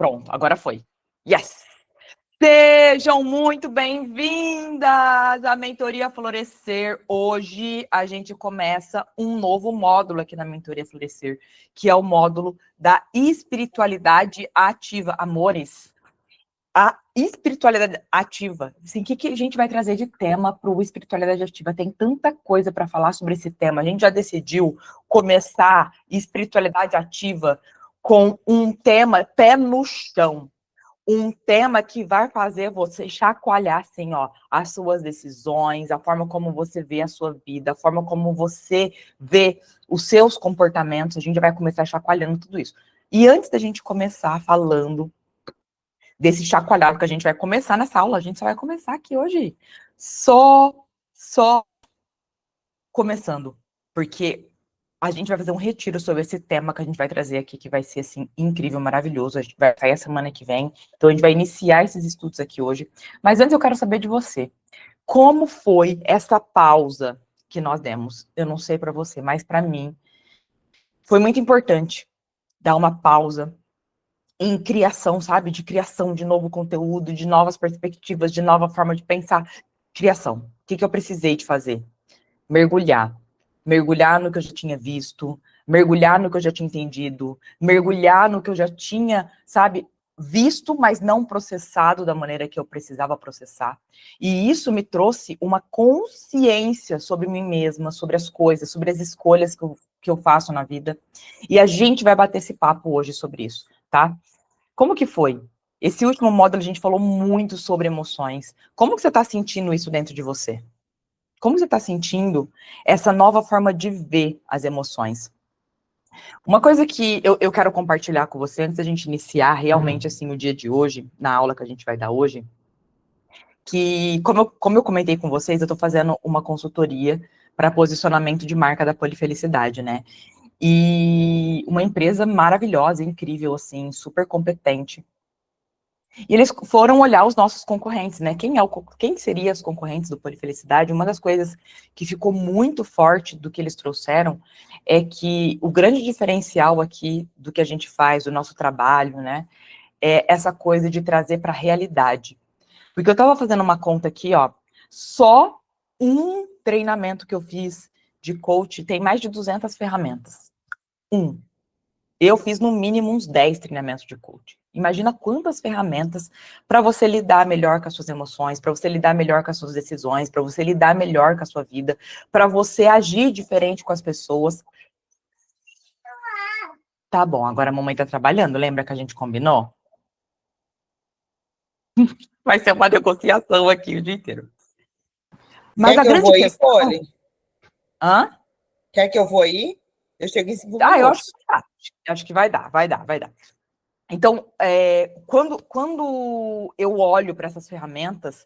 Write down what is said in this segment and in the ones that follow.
Pronto, agora foi. Yes! Sejam muito bem-vindas à Mentoria Florescer. Hoje a gente começa um novo módulo aqui na Mentoria Florescer, que é o módulo da espiritualidade ativa. Amores, a espiritualidade ativa. Assim, o que a gente vai trazer de tema para o espiritualidade ativa? Tem tanta coisa para falar sobre esse tema. A gente já decidiu começar espiritualidade ativa com um tema pé no chão. Um tema que vai fazer você chacoalhar, assim, ó, as suas decisões, a forma como você vê a sua vida, a forma como você vê os seus comportamentos. A gente vai começar chacoalhando tudo isso. E antes da gente começar falando desse chacoalhado que a gente vai começar nessa aula, a gente só vai começar aqui hoje. Só começando, porque a gente vai fazer um retiro sobre esse tema que a gente vai trazer aqui, que vai ser, assim, incrível, maravilhoso. A gente vai sair a semana que vem. Então, a gente vai iniciar esses estudos aqui hoje. Mas antes eu quero saber de você. Como foi essa pausa que nós demos? Eu não sei para você, mas para mim foi muito importante dar uma pausa em criação, sabe? De criação de novo conteúdo, de novas perspectivas, de nova forma de pensar. Criação. O que eu precisei de fazer? Mergulhar no que eu já tinha visto, mergulhar no que eu já tinha entendido, mergulhar no que eu já tinha, sabe, visto, mas não processado da maneira que eu precisava processar. E isso me trouxe uma consciência sobre mim mesma, sobre as coisas, sobre as escolhas que eu faço na vida. E a gente vai bater esse papo hoje sobre isso, tá? Como que foi? Esse último módulo a gente falou muito sobre emoções. Como que você está sentindo isso dentro de você? Como você está sentindo essa nova forma de ver as emoções? Uma coisa que eu quero compartilhar com você, antes da gente iniciar realmente, assim, o dia de hoje, na aula que a gente vai dar hoje, que, como eu comentei com vocês, eu estou fazendo uma consultoria para posicionamento de marca da Polifelicidade, né? E uma empresa maravilhosa, incrível, assim, super competente. E eles foram olhar os nossos concorrentes, né? Quem seriam os concorrentes do Polifelicidade? Uma das coisas que ficou muito forte do que eles trouxeram é que o grande diferencial aqui do que a gente faz, do nosso trabalho, né? É essa coisa de trazer para a realidade. Porque eu estava fazendo uma conta aqui, ó, só um treinamento que eu fiz de coach tem mais de 200 ferramentas. Eu fiz no mínimo uns 10 treinamentos de coach. Imagina quantas ferramentas para você lidar melhor com as suas emoções, para você lidar melhor com as suas decisões, para você lidar melhor com a sua vida, para você agir diferente com as pessoas. Tá bom, agora a mamãe tá trabalhando, lembra que a gente combinou? Vai ser uma negociação aqui o dia inteiro. Mas Quer a que eu grande vou ir, questão... Poli? Hã? Quer que eu vou ir? Eu chego em 5 eu acho minutos. que tá. Acho que vai dar. Então, quando eu olho para essas ferramentas,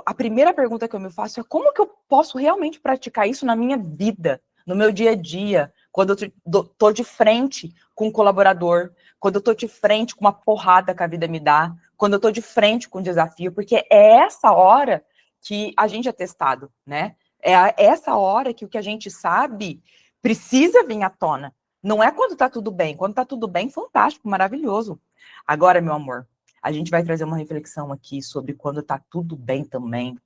a primeira pergunta que eu me faço é como que eu posso realmente praticar isso na minha vida, no meu dia a dia, quando eu tô de frente com um colaborador, quando eu tô de frente com uma porrada que a vida me dá, quando eu tô de frente com um desafio, porque é essa hora que a gente é testado, né? Essa hora que o que a gente sabe precisa vir à tona. Não é quando tá tudo bem. Quando tá tudo bem, fantástico, maravilhoso. Agora, meu amor, a gente vai trazer uma reflexão aqui sobre quando tá tudo bem também.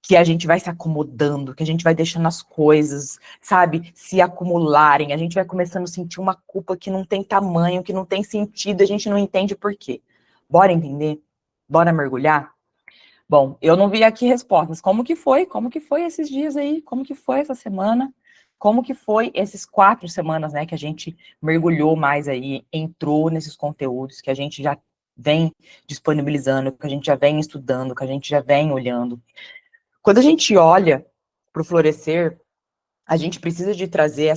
Que a gente vai se acomodando, que a gente vai deixando as coisas, sabe, se acumularem. A gente vai começando a sentir uma culpa que não tem tamanho, que não tem sentido, a gente não entende por quê. Bora entender? Bora mergulhar? Bom, eu não vi aqui respostas. Como que foi? Como que foi esses dias aí? Como que foi essa semana? Como que foi esses 4 semanas, né, que a gente mergulhou mais aí, entrou nesses conteúdos que a gente já vem disponibilizando, que a gente já vem estudando, que a gente já vem olhando. Quando a gente olha para o florescer, a gente precisa de trazer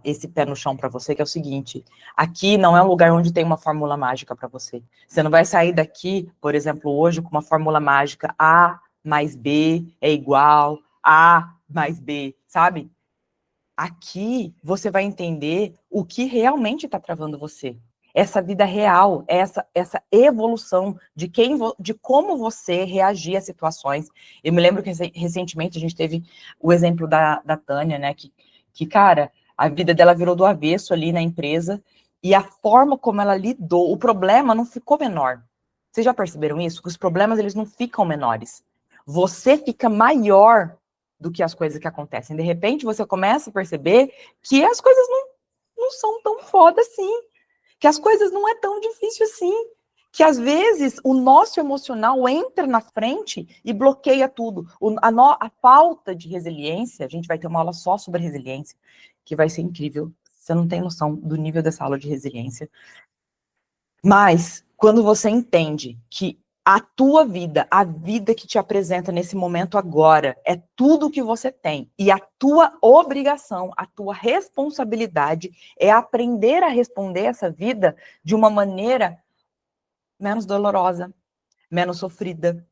esse pé no chão para você, que é o seguinte: aqui não é um lugar onde tem uma fórmula mágica para você. Você não vai sair daqui, por exemplo, hoje, com uma fórmula mágica: A mais B é igual A mais B, sabe? Aqui você vai entender o que realmente está travando você. Essa vida real, essa evolução de como você reagir a situações. Eu me lembro que recentemente a gente teve o exemplo da Tânia, né? Que, cara, a vida dela virou do avesso ali na empresa E a forma como ela lidou, o problema não ficou menor. Vocês já perceberam isso? Que os problemas, eles não ficam menores. Você fica maior do que as coisas que acontecem. De repente, você começa a perceber que as coisas não são tão foda assim. Que as coisas não é tão difícil assim. Que às vezes o nosso emocional entra na frente e bloqueia tudo. A falta de resiliência, a gente vai ter uma aula só sobre resiliência, que vai ser incrível. Você não tem noção do nível dessa aula de resiliência. Mas, quando você entende que a tua vida, a vida que te apresenta nesse momento agora, é tudo o que você tem. E a tua obrigação, a tua responsabilidade é aprender a responder essa vida de uma maneira menos dolorosa, menos sofrida.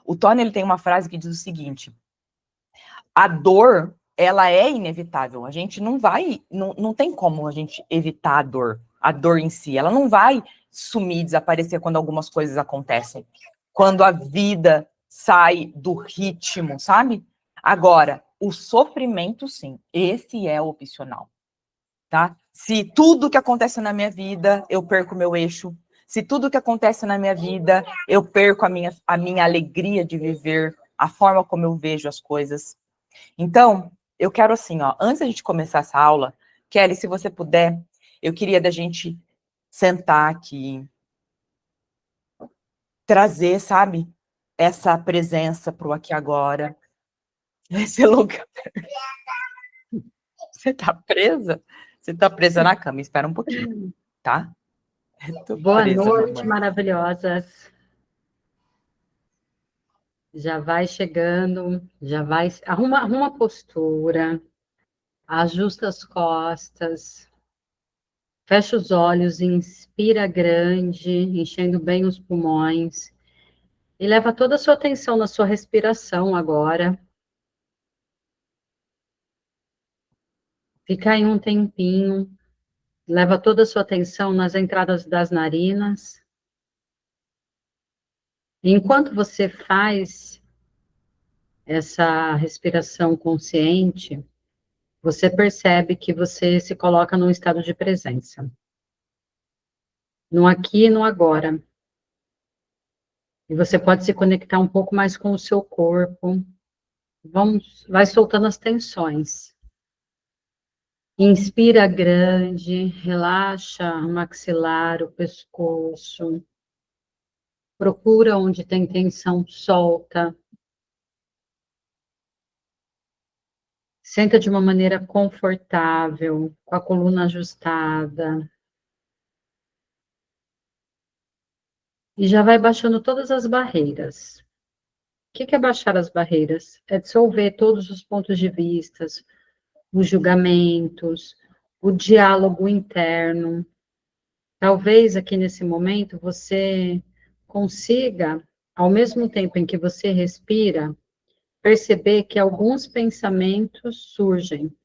O Tony, ele tem uma frase que diz o seguinte: a dor, ela é inevitável. A gente não tem como a gente evitar a dor em si. Ela não vai sumir, desaparecer quando algumas coisas acontecem. Quando a vida sai do ritmo, sabe? Agora, o sofrimento, sim, esse é opcional, tá? Se tudo que acontece na minha vida, eu perco meu eixo. Se tudo que acontece na minha vida, eu perco a minha alegria de viver, a forma como eu vejo as coisas. Então, eu quero assim, ó, antes da gente começar essa aula, Kelly, se você puder, eu queria da gente sentar aqui, trazer, sabe, essa presença pro aqui e agora, esse lugar. Você tá presa? Você tá presa na cama, espera um pouquinho, tá? Eu tô Boa presa, noite, mamãe. maravilhosas. Já vai chegando, já vai. Arruma a postura, ajusta as costas, fecha os olhos, inspira grande, enchendo bem os pulmões. E leva toda a sua atenção na sua respiração agora. Fica aí um tempinho, leva toda a sua atenção nas entradas das narinas. E enquanto você faz essa respiração consciente, você percebe que você se coloca num estado de presença. No aqui e no agora. E você pode se conectar um pouco mais com o seu corpo. Vai soltando as tensões. Inspira grande, relaxa o maxilar, o pescoço. Procura onde tem tensão, solta. Senta de uma maneira confortável, com a coluna ajustada. E já vai baixando todas as barreiras. O que é baixar as barreiras? É dissolver todos os pontos de vista, os julgamentos, o diálogo interno. Talvez aqui nesse momento você consiga, ao mesmo tempo em que você respira, perceber que alguns pensamentos surgem,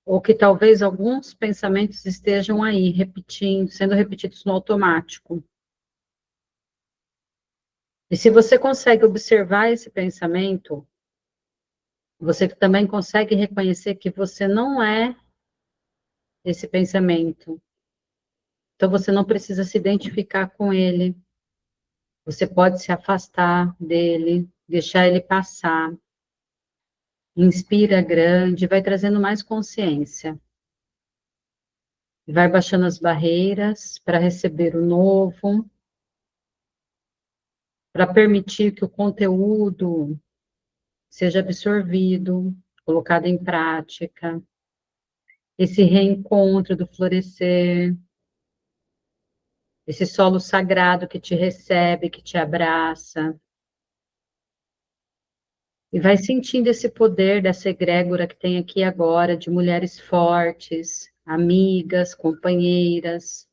ou que talvez alguns pensamentos estejam aí, repetindo, sendo repetidos no automático. E se você consegue observar esse pensamento, você também consegue reconhecer que você não é esse pensamento. Então, você não precisa se identificar com ele. Você pode se afastar dele, deixar ele passar. Inspira grande, vai trazendo mais consciência. Vai baixando as barreiras para receber o novo, para permitir que o conteúdo seja absorvido, colocado em prática. Esse reencontro do florescer, esse solo sagrado que te recebe, que te abraça. E vai sentindo esse poder dessa egrégora que tem aqui agora, de mulheres fortes, amigas, companheiras.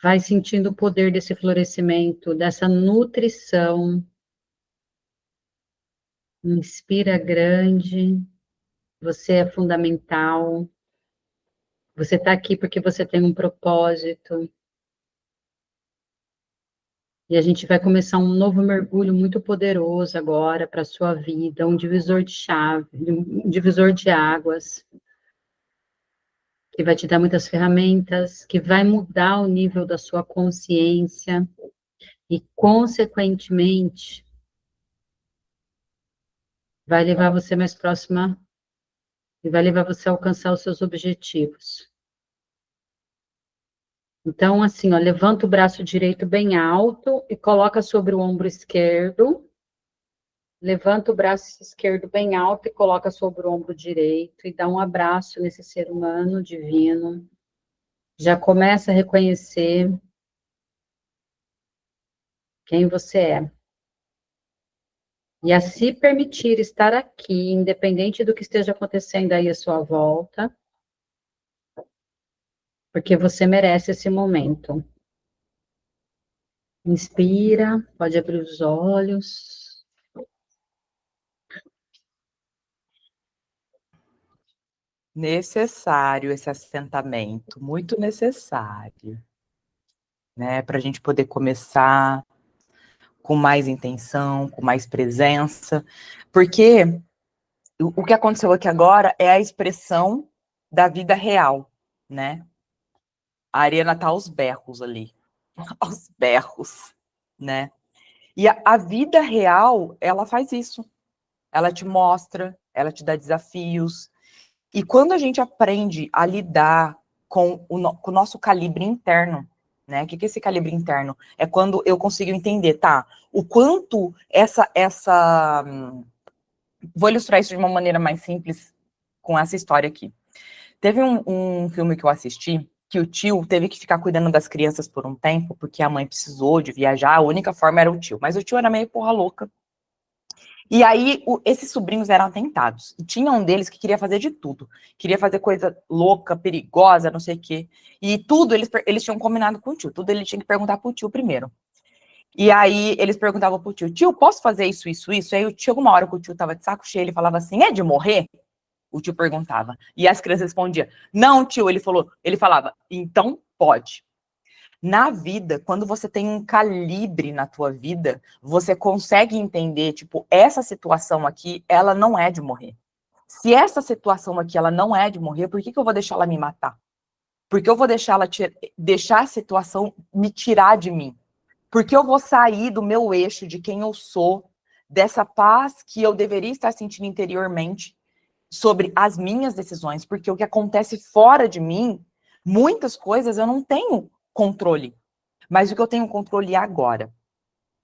Vai sentindo o poder desse florescimento, dessa nutrição. Inspira grande. Você é fundamental. Você está aqui porque você tem um propósito. E a gente vai começar um novo mergulho muito poderoso agora para a sua vida, um divisor de chave, um divisor de águas. que vai te dar muitas ferramentas, que vai mudar o nível da sua consciência e, consequentemente, vai levar você mais próxima e vai levar você a alcançar os seus objetivos. Então, assim, ó, levanta o braço direito bem alto e coloca sobre o ombro esquerdo. Levanta o braço esquerdo bem alto e coloca sobre o ombro direito e dá um abraço nesse ser humano divino. Já começa a reconhecer quem você é. E a se permitir estar aqui, independente do que esteja acontecendo aí à sua volta, porque você merece esse momento. Inspira, pode abrir os olhos. Necessário esse assentamento, muito necessário, né? Para a gente poder começar com mais intenção, com mais presença, porque o que aconteceu aqui agora é a expressão da vida real, né? A Ariana tá aos berros ali, aos berros, né? E a vida real, ela faz isso. Ela te mostra, ela te dá desafios. E quando a gente aprende a lidar com o nosso calibre interno, né? O que é esse calibre interno? É quando eu consigo entender, tá? O quanto vou ilustrar isso de uma maneira mais simples com essa história aqui. Teve um filme que eu assisti, que o tio teve que ficar cuidando das crianças por um tempo, porque a mãe precisou de viajar, a única forma era o tio. Mas o tio era meio porra louca. E aí, esses sobrinhos eram atentados. E tinha um deles que queria fazer de tudo. Queria fazer coisa louca, perigosa, não sei o quê. E tudo eles tinham combinado com o tio. Tudo ele tinha que perguntar pro tio primeiro. E aí, eles perguntavam pro tio, tio, posso fazer isso, isso, isso? E aí, chegou uma hora que o tio tava de saco cheio, ele falava assim, é de morrer? O tio perguntava. E as crianças respondiam, não, tio, ele falava, então pode. Na vida, quando você tem um calibre na tua vida, você consegue entender, tipo, essa situação aqui, ela não é de morrer. Se essa situação aqui, ela não é de morrer, por que eu vou deixar ela me matar? Por que eu vou deixar a situação me tirar de mim? Porque eu vou sair do meu eixo, de quem eu sou, dessa paz que eu deveria estar sentindo interiormente, sobre as minhas decisões, porque o que acontece fora de mim, muitas coisas eu não tenho controle, mas o que eu tenho controle é agora.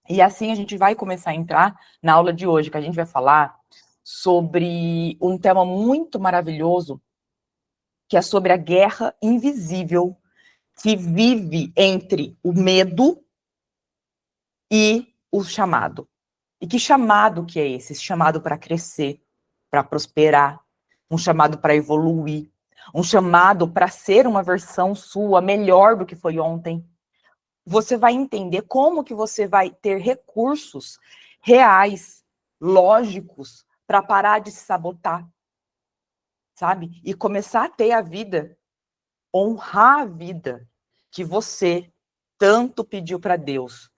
E assim a gente vai começar a entrar na aula de hoje, que a gente vai falar sobre um tema muito maravilhoso, que é sobre a guerra invisível que vive entre o medo e o chamado. E que chamado que é esse? Esse chamado para crescer, para prosperar, um chamado para evoluir, um chamado para ser uma versão sua melhor do que foi ontem. Você vai entender como que você vai ter recursos reais, lógicos, para parar de se sabotar, sabe? E começar a ter a vida, honrar a vida que você tanto pediu para Deus.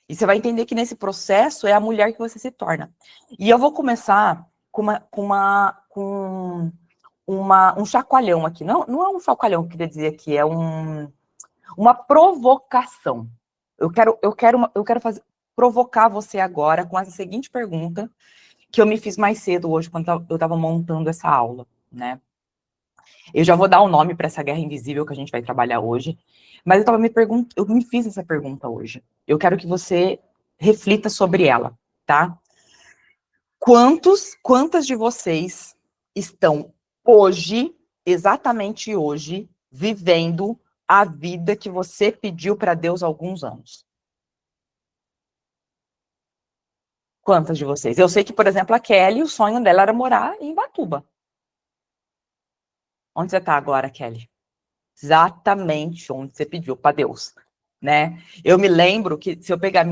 E você vai entender que nesse processo é a mulher que você se torna. E eu vou começar com um chacoalhão aqui. Não, não é um chacoalhão que eu queria dizer aqui, é uma provocação. Eu quero provocar você agora com essa seguinte pergunta que eu me fiz mais cedo hoje, quando eu estava montando essa aula, né? Eu já vou dar o nome para essa guerra invisível que a gente vai trabalhar hoje, mas eu me fiz essa pergunta hoje. Eu quero que você reflita sobre ela, tá? Quantas de vocês estão hoje, exatamente hoje, vivendo a vida que você pediu para Deus há alguns anos? Quantas de vocês? Eu sei que, por exemplo, a Kelly, o sonho dela era morar em Ubatuba. Onde você está agora, Kelly? Exatamente onde você pediu para Deus, né? Eu me lembro que, se eu pegar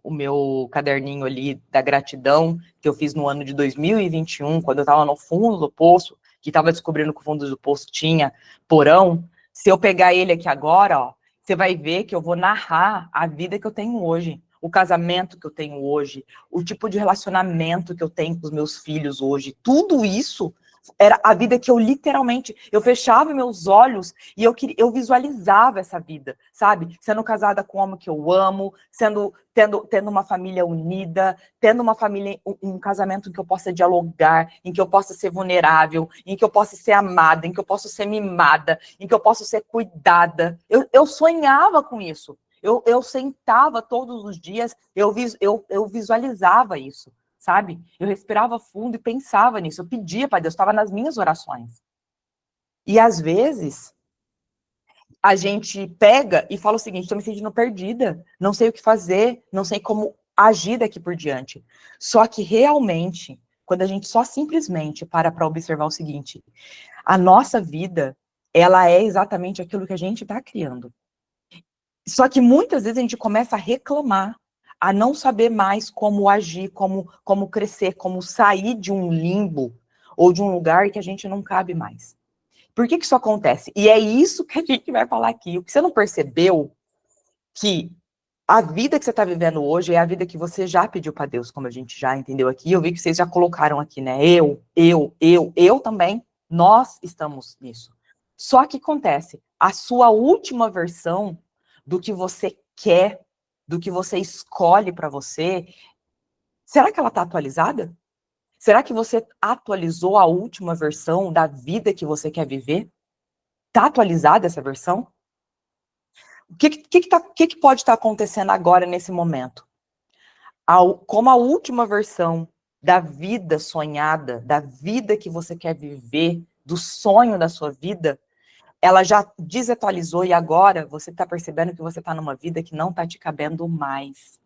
o meu caderninho ali da gratidão, que eu fiz no ano de 2021, quando eu estava no fundo do poço, que estava descobrindo que o fundo do poço tinha porão, se eu pegar ele aqui agora, ó, você vai ver que eu vou narrar a vida que eu tenho hoje, o casamento que eu tenho hoje, o tipo de relacionamento que eu tenho com os meus filhos hoje, tudo isso Era a vida que eu literalmente, eu fechava meus olhos e eu visualizava essa vida, sabe? Sendo casada com um homem que eu amo, tendo uma família unida, tendo uma família, um casamento em que eu possa dialogar, em que eu possa ser vulnerável, em que eu possa ser amada, em que eu possa ser mimada, em que eu possa ser cuidada. Eu sonhava com isso. Eu sentava todos os dias, eu visualizava isso, sabe? Eu respirava fundo e pensava nisso, eu pedia para Deus, estava nas minhas orações. E às vezes, a gente pega e fala o seguinte, estou me sentindo perdida, não sei o que fazer, não sei como agir daqui por diante. Só que realmente, quando a gente só simplesmente para observar o seguinte, a nossa vida, ela é exatamente aquilo que a gente está criando. Só que muitas vezes a gente começa a reclamar, a não saber mais como agir, como crescer, como sair de um limbo ou de um lugar que a gente não cabe mais. Por que isso acontece? E é isso que a gente vai falar aqui. O que você não percebeu que a vida que você está vivendo hoje é a vida que você já pediu para Deus, como a gente já entendeu aqui. Eu vi que vocês já colocaram aqui, né? Eu também. Nós estamos nisso. Só que acontece, a sua última versão do que você quer, do que você escolhe para você, será que ela está atualizada? Será que você atualizou a última versão da vida que você quer viver? Está atualizada essa versão? O que pode estar acontecendo agora, nesse momento? Como a última versão da vida sonhada, da vida que você quer viver, do sonho da sua vida, ela já desatualizou e agora você está percebendo que você está numa vida que não está te cabendo mais.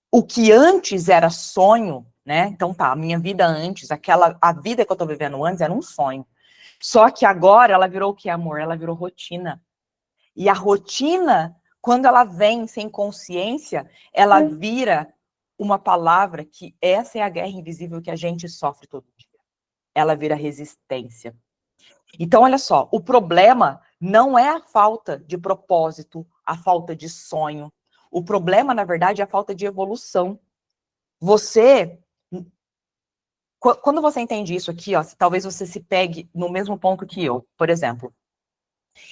O que antes era sonho, né? Então tá, a minha vida antes, a vida que eu tô vivendo antes era um sonho. Só que agora ela virou o que, amor? Ela virou rotina. E a rotina, quando ela vem sem consciência, ela vira uma palavra que essa é a guerra invisível que a gente sofre todo dia. Ela vira resistência. Então, olha só, o problema não é a falta de propósito, a falta de sonho. O problema, na verdade, é a falta de evolução. Quando você entende isso aqui, ó, talvez você se pegue no mesmo ponto que eu. Por exemplo,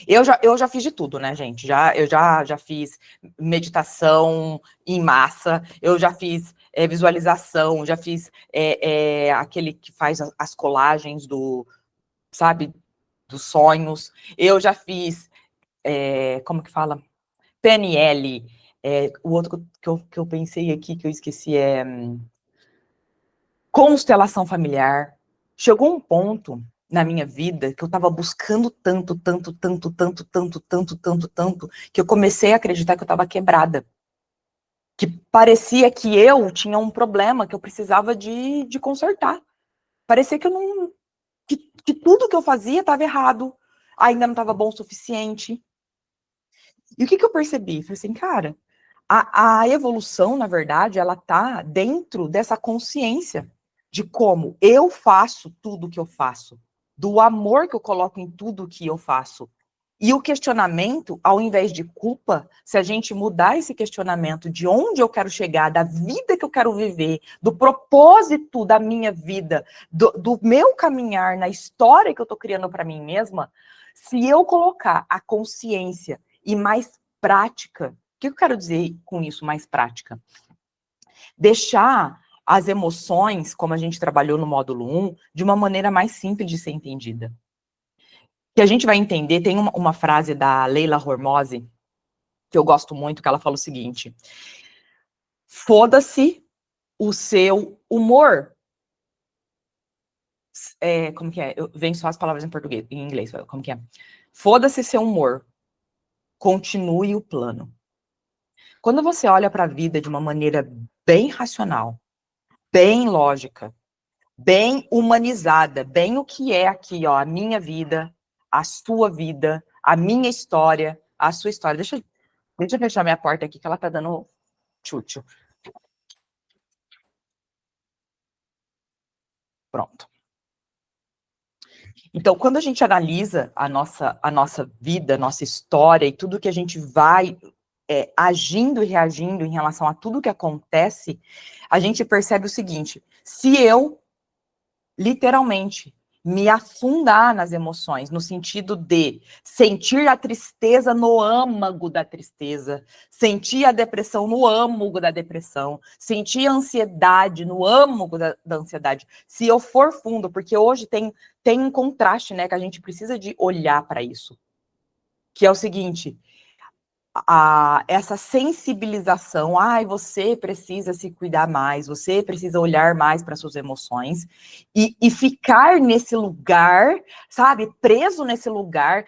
eu já fiz de tudo, né, gente? Eu já fiz meditação em massa, eu já fiz visualização, já fiz aquele que faz as colagens sabe, dos sonhos. Eu já fiz, como que fala? PNL. O outro que eu pensei aqui, que eu esqueci, constelação familiar. Chegou um ponto na minha vida que eu estava buscando tanto, que eu comecei a acreditar que eu estava quebrada. Que parecia que eu tinha um problema que eu precisava de consertar. Parecia que eu não... Que tudo que eu fazia estava errado, ainda não estava bom o suficiente. E o que eu percebi? Falei assim, cara, a evolução, na verdade, ela tá dentro dessa consciência de como eu faço tudo que eu faço, do amor que eu coloco em tudo que eu faço. E o questionamento, ao invés de culpa, se a gente mudar esse questionamento de onde eu quero chegar, da vida que eu quero viver, do propósito da minha vida, do meu caminhar na história que eu estou criando para mim mesma, se eu colocar a consciência e mais prática, o que eu quero dizer com isso, mais prática? Deixar as emoções, como a gente trabalhou no módulo 1, de uma maneira mais simples de ser entendida. Que a gente vai entender, tem uma frase da Leila Hormozzi, que eu gosto muito, que ela fala o seguinte: foda-se o seu humor. Como que é? Vem só as palavras em português, em inglês, como que é? Foda-se seu humor. Continue o plano. Quando você olha para a vida de uma maneira bem racional, bem lógica, bem humanizada, bem o que é aqui, ó, a minha vida, a sua vida, a minha história, a sua história. Deixa eu fechar minha porta aqui, que ela tá dando tchutchu. Pronto. Então, quando a gente analisa a nossa vida, a nossa história e tudo que a gente vai agindo e reagindo em relação a tudo que acontece, a gente percebe o seguinte: se eu, literalmente, me afundar nas emoções, no sentido de sentir a tristeza no âmago da tristeza, sentir a depressão no âmago da depressão, sentir a ansiedade no âmago da ansiedade. Se eu for fundo, porque hoje tem um contraste, né, que a gente precisa de olhar para isso, que é o seguinte... essa sensibilização, você precisa se cuidar mais, você precisa olhar mais para suas emoções e ficar nesse lugar, sabe, preso nesse lugar,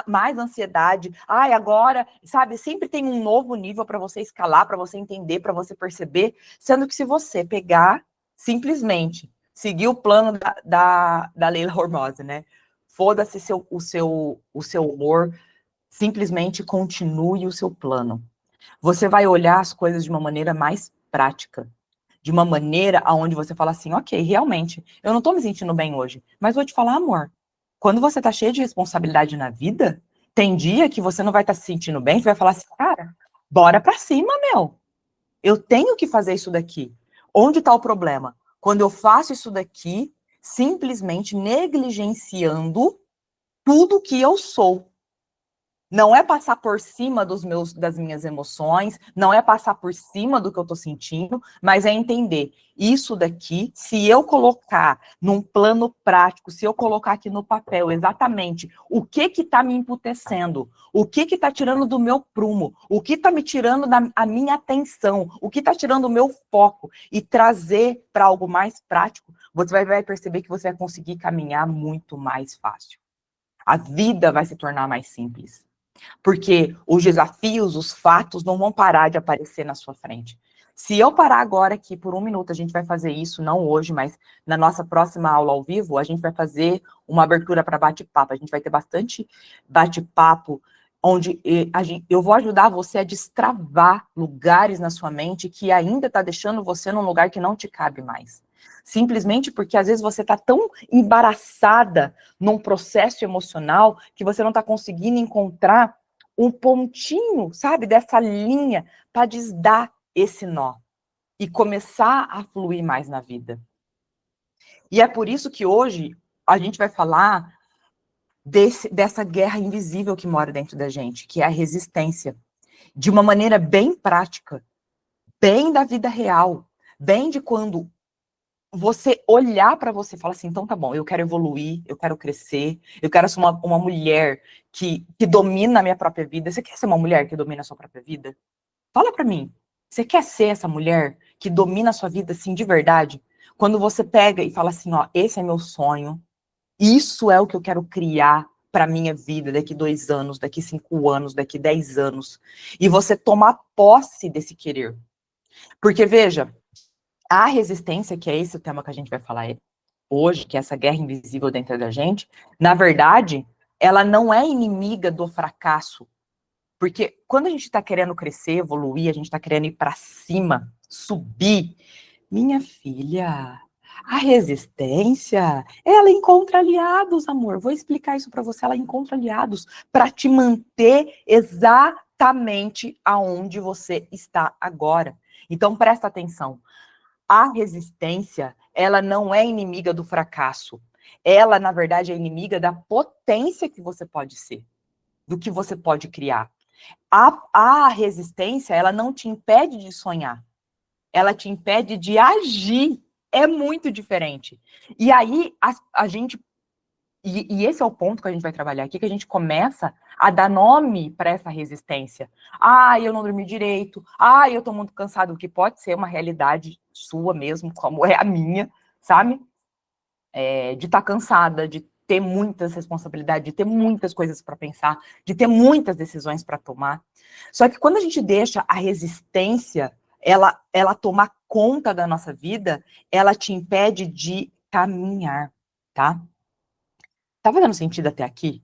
mais ansiedade, agora, sabe, sempre tem um novo nível para você escalar, para você entender, para você perceber, sendo que se você pegar, simplesmente, seguir o plano da Leila Hormozzi, né, foda-se o seu humor, simplesmente continue o seu plano. Você vai olhar as coisas de uma maneira mais prática, de uma maneira onde você fala assim, ok, realmente, eu não tô me sentindo bem hoje, mas vou te falar, amor, quando você tá cheio de responsabilidade na vida, tem dia que você não vai estar se sentindo bem, você vai falar assim, cara, bora pra cima, meu. Eu tenho que fazer isso daqui. Onde tá o problema? Quando eu faço isso daqui, simplesmente negligenciando tudo que eu sou. Não é passar por cima das minhas emoções, não é passar por cima do que eu tô sentindo, mas é entender isso daqui, se eu colocar num plano prático, se eu colocar aqui no papel exatamente o que tá me emputecendo, o que tá tirando do meu prumo, o que tá me tirando a minha atenção, o que tá tirando o meu foco e trazer para algo mais prático, você vai perceber que você vai conseguir caminhar muito mais fácil. A vida vai se tornar mais simples. Porque os desafios, os fatos não vão parar de aparecer na sua frente. Se eu parar agora aqui por 1 minuto, a gente vai fazer isso, não hoje, mas na nossa próxima aula ao vivo, a gente vai fazer uma abertura para bate-papo. A gente vai ter bastante bate-papo, onde eu vou ajudar você a destravar lugares na sua mente que ainda está deixando você num lugar que não te cabe mais. Simplesmente porque às vezes você está tão embaraçada num processo emocional que você não está conseguindo encontrar um pontinho, sabe, dessa linha para desdar esse nó e começar a fluir mais na vida. E é por isso que hoje a gente vai falar dessa guerra invisível que mora dentro da gente, que é a resistência, de uma maneira bem prática, bem da vida real, bem de quando você olhar para você e falar assim, então tá bom, eu quero evoluir, eu quero crescer, eu quero ser uma mulher que domina a minha própria vida. Você quer ser uma mulher que domina a sua própria vida? Fala para mim, você quer ser essa mulher que domina a sua vida assim de verdade? Quando você pega e fala assim, ó, esse é meu sonho, isso é o que eu quero criar para minha vida daqui 2 anos, daqui 5 anos, daqui 10 anos, e você tomar posse desse querer. Porque veja, a resistência, que é esse o tema que a gente vai falar hoje, que é essa guerra invisível dentro da gente, na verdade, ela não é inimiga do fracasso. Porque quando a gente está querendo crescer, evoluir, a gente está querendo ir para cima, subir, minha filha, a resistência, ela encontra aliados, amor. Vou explicar isso para você. Ela encontra aliados para te manter exatamente aonde você está agora. Então, presta atenção. A resistência, ela não é inimiga do fracasso. Ela, na verdade, é inimiga da potência que você pode ser, do que você pode criar. A resistência, ela não te impede de sonhar. Ela te impede de agir. É muito diferente. E aí, a gente... E esse é o ponto que a gente vai trabalhar aqui, que a gente começa a dar nome para essa resistência. Eu não dormi direito. Eu tô muito cansado, o que pode ser uma realidade sua mesmo, como é a minha, sabe? De estar cansada, de ter muitas responsabilidades, de ter muitas coisas para pensar, de ter muitas decisões para tomar. Só que quando a gente deixa a resistência, ela tomar conta da nossa vida, ela te impede de caminhar, tá? Tá fazendo sentido até aqui?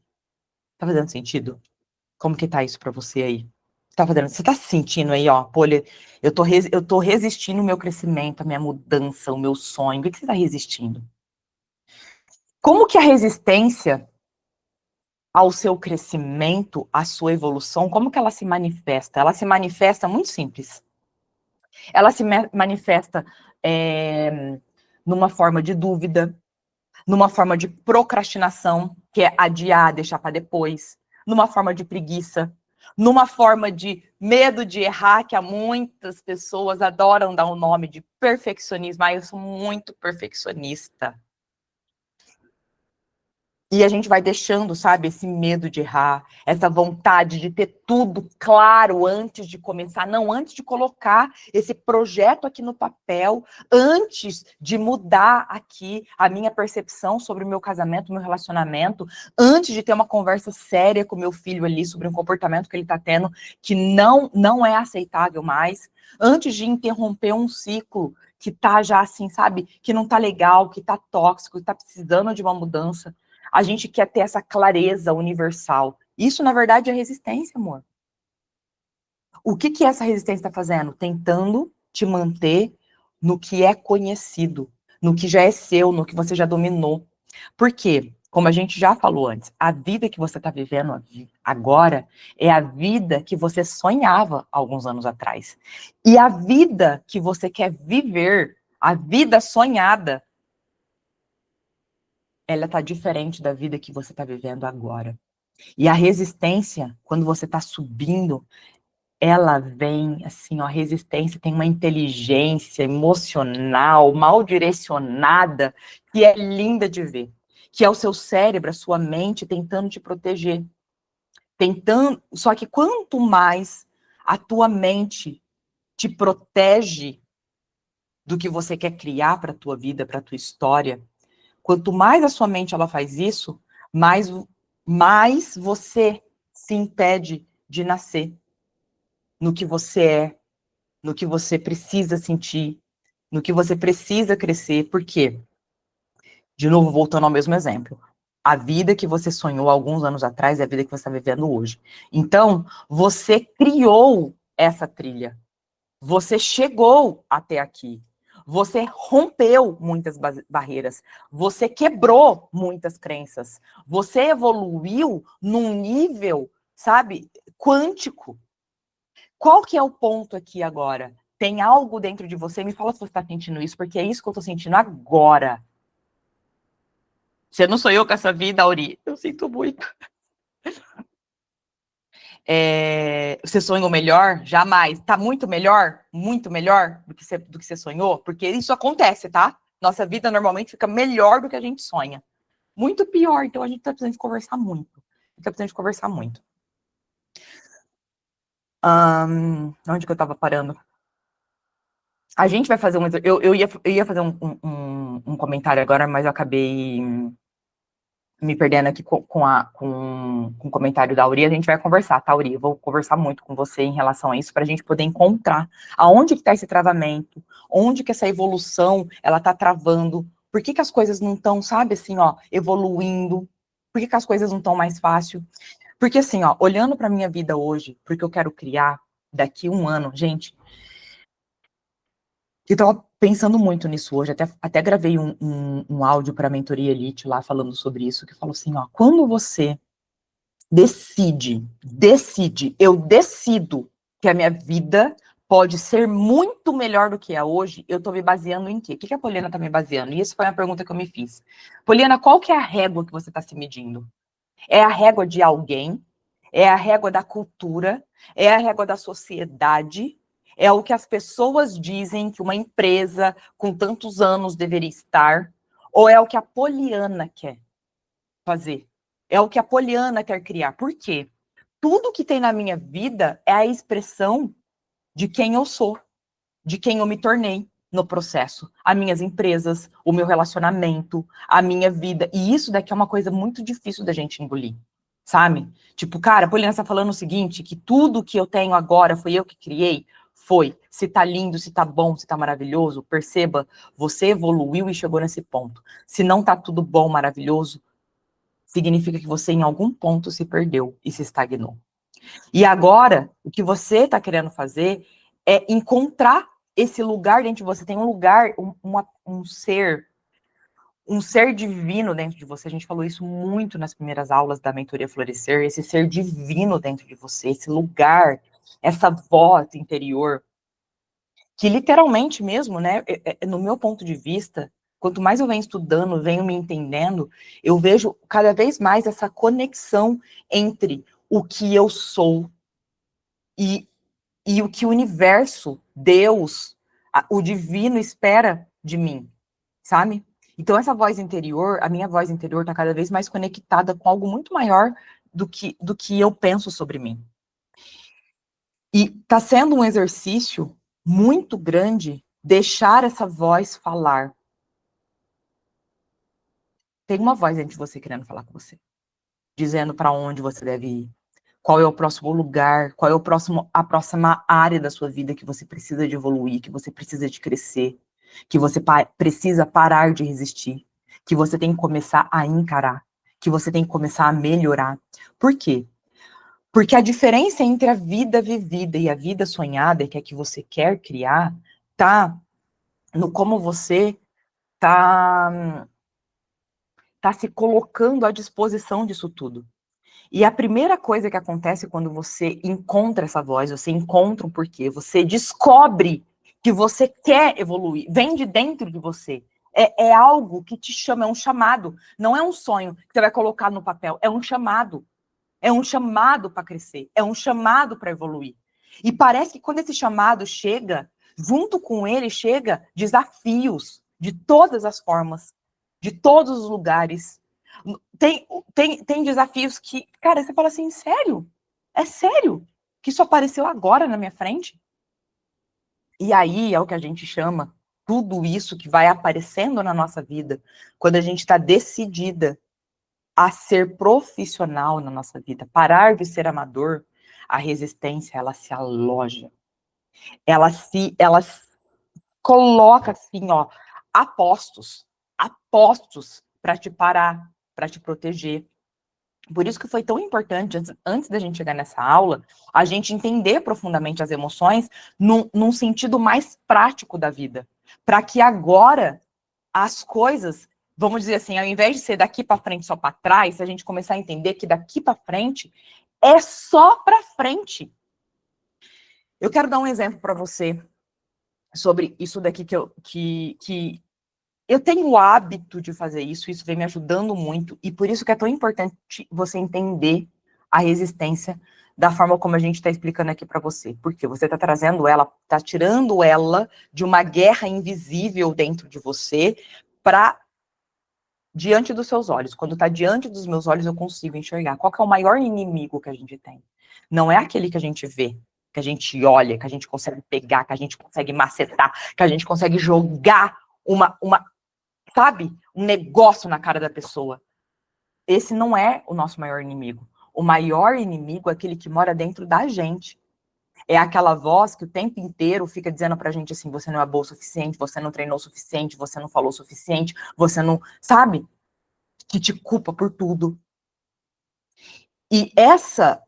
Tá fazendo sentido? Como que tá isso pra você aí? Tá fazendo? Você tá se sentindo aí, ó, pô, eu tô resistindo o meu crescimento, a minha mudança, o meu sonho. O que você tá resistindo? Como que a resistência ao seu crescimento, à sua evolução, como que ela se manifesta? Ela se manifesta muito simples. Ela se manifesta numa forma de dúvida, numa forma de procrastinação, que é adiar, deixar para depois, numa forma de preguiça, numa forma de medo de errar, que há muitas pessoas adoram dar o nome de perfeccionismo. Eu sou muito perfeccionista. E a gente vai deixando, sabe, esse medo de errar, essa vontade de ter tudo claro antes de começar, não, antes de colocar esse projeto aqui no papel, antes de mudar aqui a minha percepção sobre o meu casamento, o meu relacionamento, antes de ter uma conversa séria com meu filho ali sobre um comportamento que ele está tendo que não é aceitável mais, antes de interromper um ciclo que tá já assim, sabe, que não tá legal, que tá tóxico, que tá precisando de uma mudança. A gente quer ter essa clareza universal. Isso, na verdade, é resistência, amor. O que essa resistência está fazendo? Tentando te manter no que é conhecido, no que já é seu, no que você já dominou. Por quê? Como a gente já falou antes, a vida que você está vivendo agora é a vida que você sonhava alguns anos atrás. E a vida que você quer viver, a vida sonhada, ela tá diferente da vida que você está vivendo agora. E a resistência, quando você está subindo, ela vem, assim, ó, a resistência tem uma inteligência emocional, mal direcionada, que é linda de ver. Que é o seu cérebro, a sua mente tentando te proteger. Só que quanto mais a tua mente te protege do que você quer criar para a tua vida, para a tua história, quanto mais a sua mente ela faz isso, mais você se impede de nascer no que você é, no que você precisa sentir, no que você precisa crescer. Por quê? De novo, voltando ao mesmo exemplo. A vida que você sonhou alguns anos atrás é a vida que você está vivendo hoje. Então, você criou essa trilha. Você chegou até aqui. Você rompeu muitas barreiras. Você quebrou muitas crenças. Você evoluiu num nível, sabe, quântico. Qual que é o ponto aqui agora? Tem algo dentro de você? Me fala se você está sentindo isso, porque é isso que eu estou sentindo agora. Você não sou eu com essa vida, Auri. Eu sinto muito. Você sonhou melhor? Jamais. Tá muito melhor do que você sonhou? Porque isso acontece, tá? Nossa vida normalmente fica melhor do que a gente sonha. Muito pior, então a gente tá precisando de conversar muito. Onde que eu tava parando? A gente vai fazer eu ia fazer um comentário agora, mas eu acabei me perdendo aqui com o comentário da Auri. A gente vai conversar, tá, Auri? Eu vou conversar muito com você em relação a isso, para a gente poder encontrar aonde que está esse travamento, onde que essa evolução, ela tá travando, por que as coisas não estão, sabe, assim, ó, evoluindo, por que as coisas não estão mais fácil? Porque, assim, ó, olhando para minha vida hoje, porque eu quero criar daqui um ano, gente, eu tava pensando muito nisso hoje, até gravei um áudio para a Mentoria Elite lá falando sobre isso, que falou assim, ó, quando você eu decido que a minha vida pode ser muito melhor do que é hoje, eu tô me baseando em quê? O que a Poliana tá me baseando? E essa foi a pergunta que eu me fiz. Poliana, qual que é a régua que você tá se medindo? É a régua de alguém? É a régua da cultura? É a régua da sociedade? É o que as pessoas dizem que uma empresa com tantos anos deveria estar? Ou é o que a Poliana quer fazer? É o que a Poliana quer criar. Por quê? Tudo que tem na minha vida é a expressão de quem eu sou, de quem eu me tornei no processo. As minhas empresas, o meu relacionamento, a minha vida. E isso daqui é uma coisa muito difícil da gente engolir, sabe? Tipo, cara, a Poliana está falando o seguinte, que tudo que eu tenho agora foi eu que criei? Foi. Se tá lindo, se tá bom, se tá maravilhoso, perceba, você evoluiu e chegou nesse ponto. Se não tá tudo bom, maravilhoso, significa que você em algum ponto se perdeu e se estagnou. E agora, o que você está querendo fazer é encontrar esse lugar dentro de você. Tem um lugar, um ser divino dentro de você. A gente falou isso muito nas primeiras aulas da Mentoria Florescer, esse ser divino dentro de você, esse lugar, essa voz interior, que literalmente mesmo, né, no meu ponto de vista, quanto mais eu venho estudando, venho me entendendo, eu vejo cada vez mais essa conexão entre o que eu sou e o que o universo, Deus, o divino espera de mim, sabe? Então essa voz interior, a minha voz interior está cada vez mais conectada com algo muito maior do que eu penso sobre mim. E está sendo um exercício muito grande deixar essa voz falar. Tem uma voz dentro de você querendo falar com você, dizendo para onde você deve ir, qual é o próximo lugar, qual é a próxima área da sua vida que você precisa de evoluir, que você precisa de crescer, que você precisa parar de resistir, que você tem que começar a encarar, que você tem que começar a melhorar. Por quê? Porque a diferença entre a vida vivida e a vida sonhada, que é que você quer criar, tá no como você tá se colocando à disposição disso tudo. E a primeira coisa que acontece quando você encontra essa voz, você encontra um porquê, você descobre que você quer evoluir, vem de dentro de você. É algo que te chama, é um chamado, não é um sonho que você vai colocar no papel, é um chamado. É um chamado para crescer, é um chamado para evoluir. E parece que quando esse chamado chega, junto com ele chega desafios de todas as formas, de todos os lugares. Tem desafios que, cara, você fala assim, sério? É sério? Que isso apareceu agora na minha frente? E aí é o que a gente chama tudo isso que vai aparecendo na nossa vida, quando a gente está decidida a ser profissional na nossa vida, parar de ser amador, a resistência, ela se aloja. Ela coloca assim, ó, apostos para te parar, para te proteger. Por isso que foi tão importante, antes da gente chegar nessa aula, a gente entender profundamente as emoções num sentido mais prático da vida. Para que agora as coisas, vamos dizer assim, ao invés de ser daqui para frente só para trás, a gente começar a entender que daqui para frente é só para frente. Eu quero dar um exemplo para você sobre isso daqui que eu tenho o hábito de fazer isso vem me ajudando muito, e por isso que é tão importante você entender a resistência da forma como a gente está explicando aqui para você. Porque você está trazendo ela, está tirando ela de uma guerra invisível dentro de você para diante dos seus olhos. Quando está diante dos meus olhos, eu consigo enxergar. Qual que é o maior inimigo que a gente tem? Não é aquele que a gente vê, que a gente olha, que a gente consegue pegar, que a gente consegue macetar, que a gente consegue jogar sabe, um negócio na cara da pessoa. Esse não é o nosso maior inimigo. O maior inimigo é aquele que mora dentro da gente. É aquela voz que o tempo inteiro fica dizendo pra gente assim, você não é boa o suficiente, você não treinou o suficiente, você não falou o suficiente, você não, sabe? Que te culpa por tudo. E essa,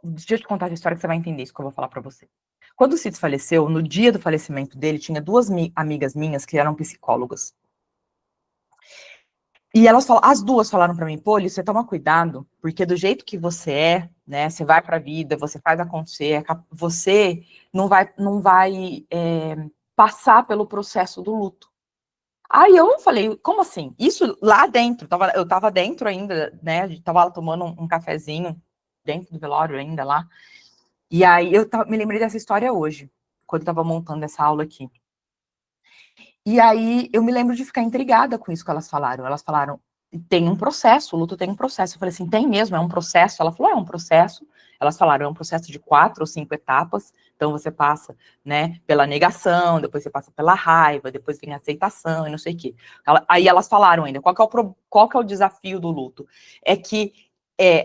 deixa eu te contar a história que você vai entender isso que eu vou falar pra você. Quando o Cid faleceu, no dia do falecimento dele, tinha duas amigas minhas que eram psicólogas. E as duas falaram pra mim, Poli, você toma cuidado, porque do jeito que você é, né, você vai pra vida, você faz acontecer, você não vai passar pelo processo do luto. Aí eu falei, como assim? Isso lá dentro, eu tava dentro ainda, né, a gente tava lá tomando um cafezinho, dentro do velório ainda lá, e aí me lembrei dessa história hoje, quando eu tava montando essa aula aqui. E aí eu me lembro de ficar intrigada com isso que elas falaram. Elas falaram, tem um processo, o luto tem um processo. Eu falei assim, tem mesmo, é um processo? Ela falou, é um processo. Elas falaram, é um processo de 4 ou 5 etapas. Então você passa, né, pela negação, depois você passa pela raiva, depois vem a aceitação e não sei o quê. Aí elas falaram ainda, qual que é o desafio do luto? É que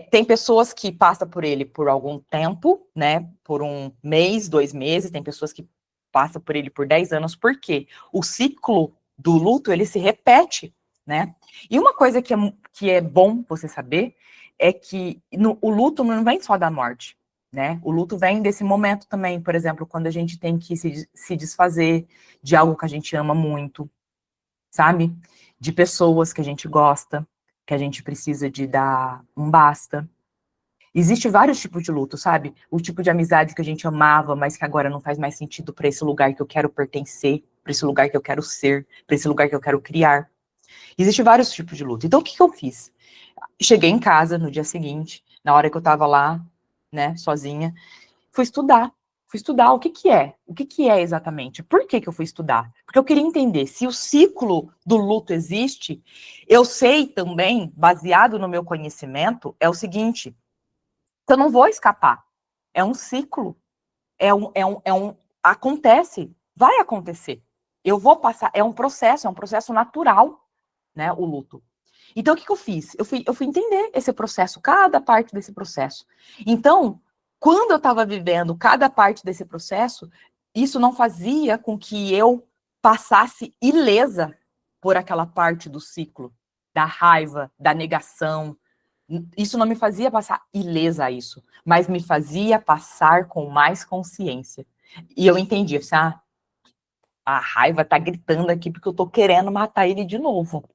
tem pessoas que passam por ele por algum tempo, né, por um mês, 2 meses, tem pessoas que passa por ele por 10 anos, porque o ciclo do luto, ele se repete, né? E uma coisa que é bom você saber é que o luto não vem só da morte, né? O luto vem desse momento também, por exemplo, quando a gente tem que se desfazer de algo que a gente ama muito, sabe? De pessoas que a gente gosta, que a gente precisa de dar um basta. Existe vários tipos de luto, sabe? O tipo de amizade que a gente amava, mas que agora não faz mais sentido para esse lugar que eu quero pertencer. para esse lugar que eu quero ser, para esse lugar que eu quero criar. Existem vários tipos de luto. Então, o que eu fiz? Cheguei em casa no dia seguinte, na hora que eu tava lá, né, sozinha, fui estudar. Fui estudar o que que é. O que que é exatamente. Por que que eu fui estudar? Porque eu queria entender se o ciclo do luto existe. Eu sei também, baseado no meu conhecimento, é o seguinte, que eu não vou escapar. É um ciclo. Acontece. Vai acontecer. Eu vou passar. É um processo natural, né, o luto. Então, o que que eu fiz? Eu fui entender esse processo, cada parte desse processo. Então, quando eu estava vivendo cada parte desse processo, isso não fazia com que eu passasse ilesa por aquela parte do ciclo, da raiva, da negação. Isso não me fazia passar ilesa a isso, mas me fazia passar com mais consciência. E eu entendi, assim, a raiva tá gritando aqui porque eu tô querendo matar ele de novo.